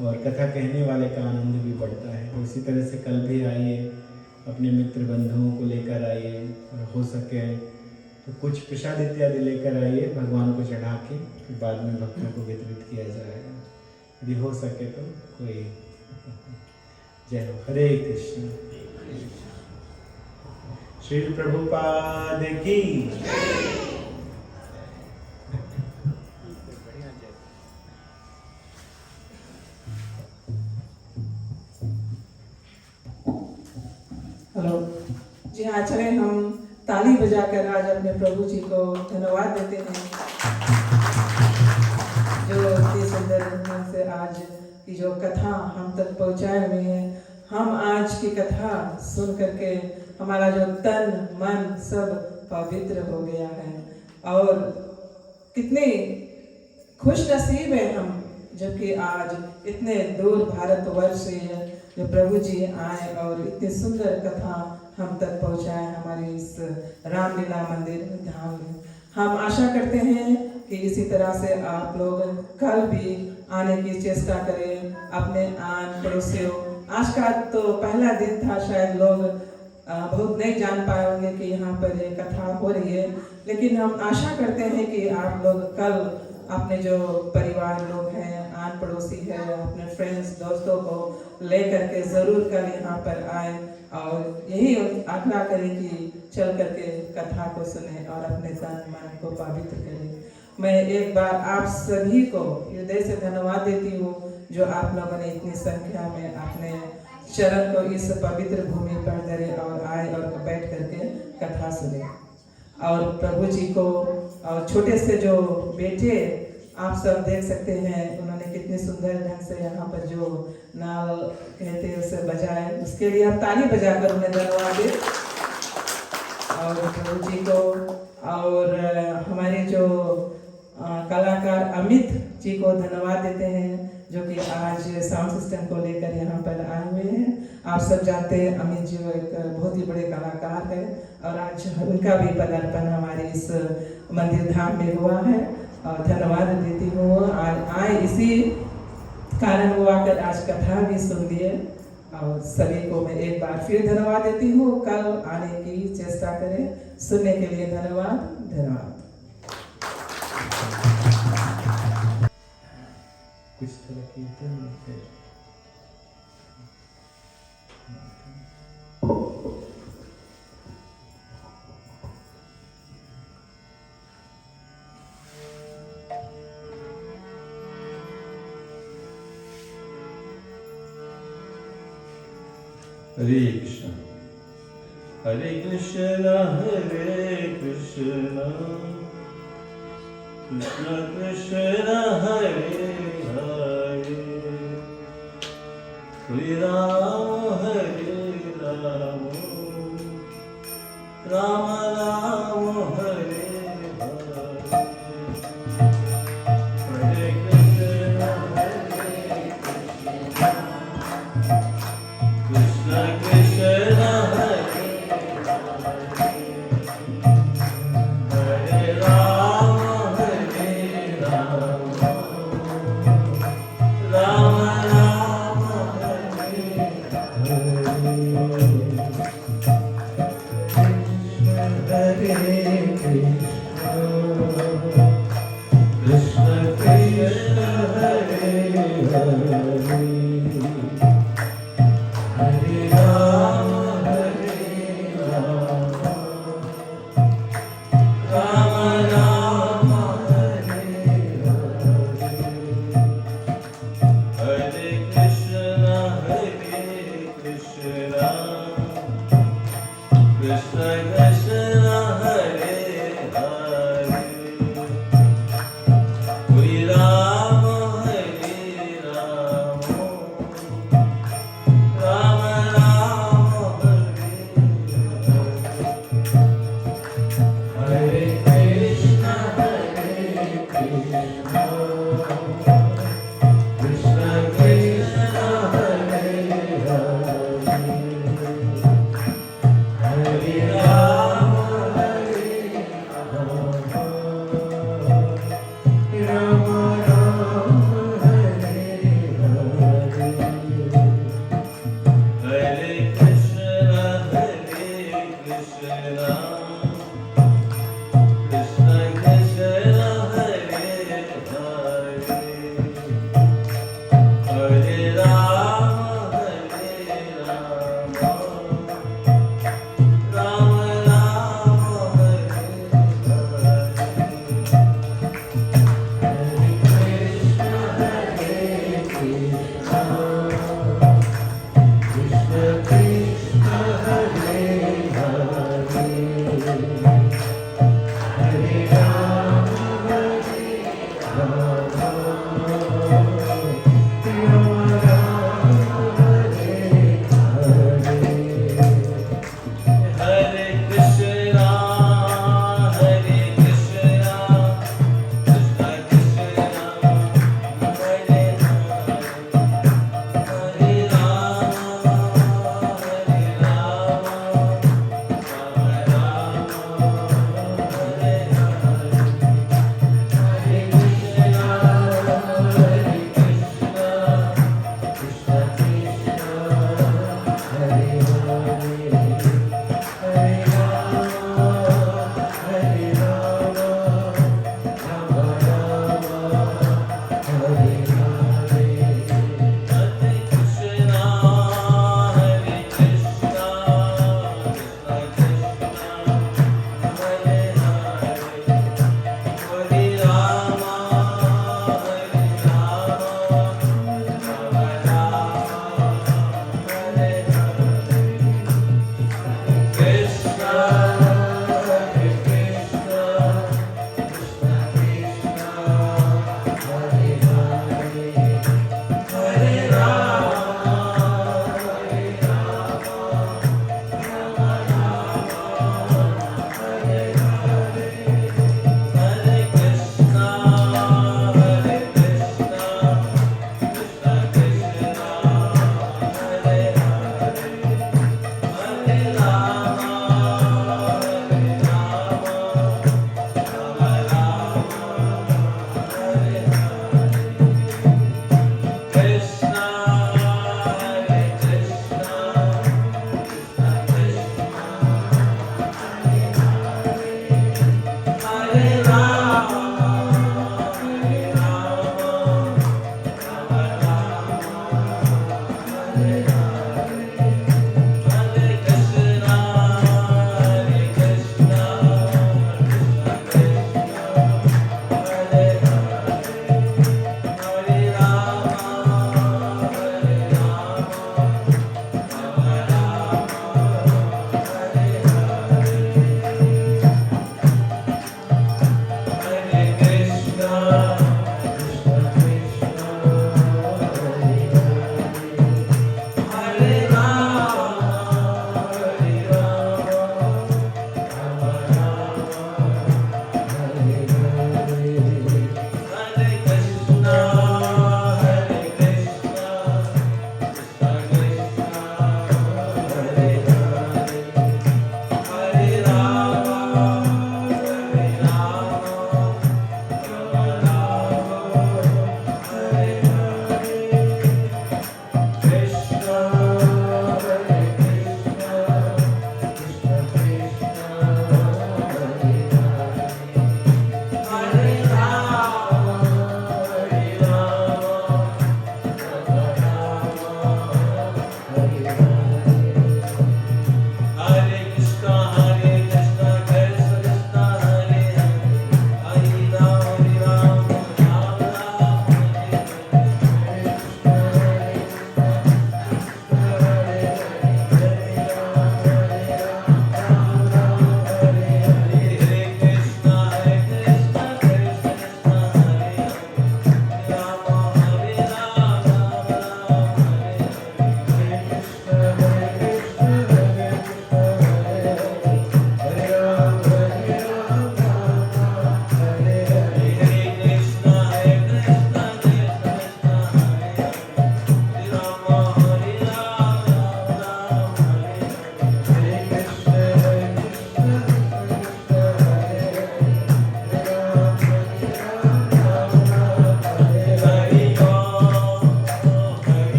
[SPEAKER 1] और कथा कहने वाले का आनंद भी बढ़ता है। तो इसी तरह से कल भी आइए, अपने मित्र बंधुओं को लेकर आइए और हो सके तो कुछ प्रसाद इत्यादि लेकर आइए, भगवान को चढ़ा के फिर बाद में भक्तों को वितरित किया जाएगा, यदि हो सके तो कोई। जय हो। हरे कृष्ण। श्री प्रभुपाद की।
[SPEAKER 3] हेलो जी हाँ, चले हम ताली बजाकर आज अपने प्रभु जी को धन्यवाद देते हैं जो इतनी सुंदर ढंग से आज की जो कथा हम तक पहुँचाए हुए हैं। हम आज की कथा सुन करके हमारा जो तन मन सब पवित्र हो गया है और कितने खुश नसीब है हम, जबकि आज इतने दूर भारतवर्ष से जो प्रभु जी आए और इतनी सुंदर कथा हम तक पहुंचाए हमारे इस रामलीला मंदिर धाम में। हम आशा करते हैं कि इसी तरह से आप लोग कल भी आने की चेष्टा करें अपने आन पड़ोसियों। आज का तो पहला दिन था, शायद लोग बहुत नहीं जान पाए होंगे कि यहाँ पर ये कथा हो रही है, लेकिन हम आशा करते हैं कि आप लोग कल अपने जो परिवार लोग हैं, आन पड़ोसी है, अपने फ्रेंड्स दोस्तों को ले करके ज़रूर कल यहाँ पर आए और यही आग्रह करें कि चल करके कथा को सुने और अपने तन मन को पवित्र करें। मैं एक बार आप सभी को हृदय से धन्यवाद देती हूँ जो आप लोगों ने इतनी संख्या में अपने चरण को इस पवित्र भूमि पर धरे और आए और बैठ करके कथा सुने। और प्रभु जी को और छोटे से जो बेटे आप सब देख सकते हैं, उन्होंने कितनी सुंदर ढंग से यहाँ पर जो नाल कहते हैं उसे बजाए, उसके लिए हम ताली बजाकर उन्हें धन्यवाद दें। और प्रभु जी को और हमारे जो कलाकार अमित जी को धन्यवाद देते हैं जो कि आज साउंड सिस्टम को लेकर यहाँ पर आए हुए हैं। आप सब जानते हैं अमित जी एक बहुत ही बड़े कलाकार है और आज उनका भी पदार्पण हमारे इस मंदिर धाम में हुआ है और धन्यवाद देती हूँ। आए इसी कारण वो आकर आज कथा भी सुन लिए और सभी को मैं एक बार फिर धन्यवाद देती हूँ। कल आने की चेष्टा करें। सुनने के लिए धन्यवाद।
[SPEAKER 1] कुछ तरह कीर्तन फिर
[SPEAKER 4] हरे कृष्ण हरे कृष्ण कृष्ण कृष्ण हरे हरे हरे राम राम राम हरे हरे कृष्ण कृष्ण कृष्ण हरे Krishna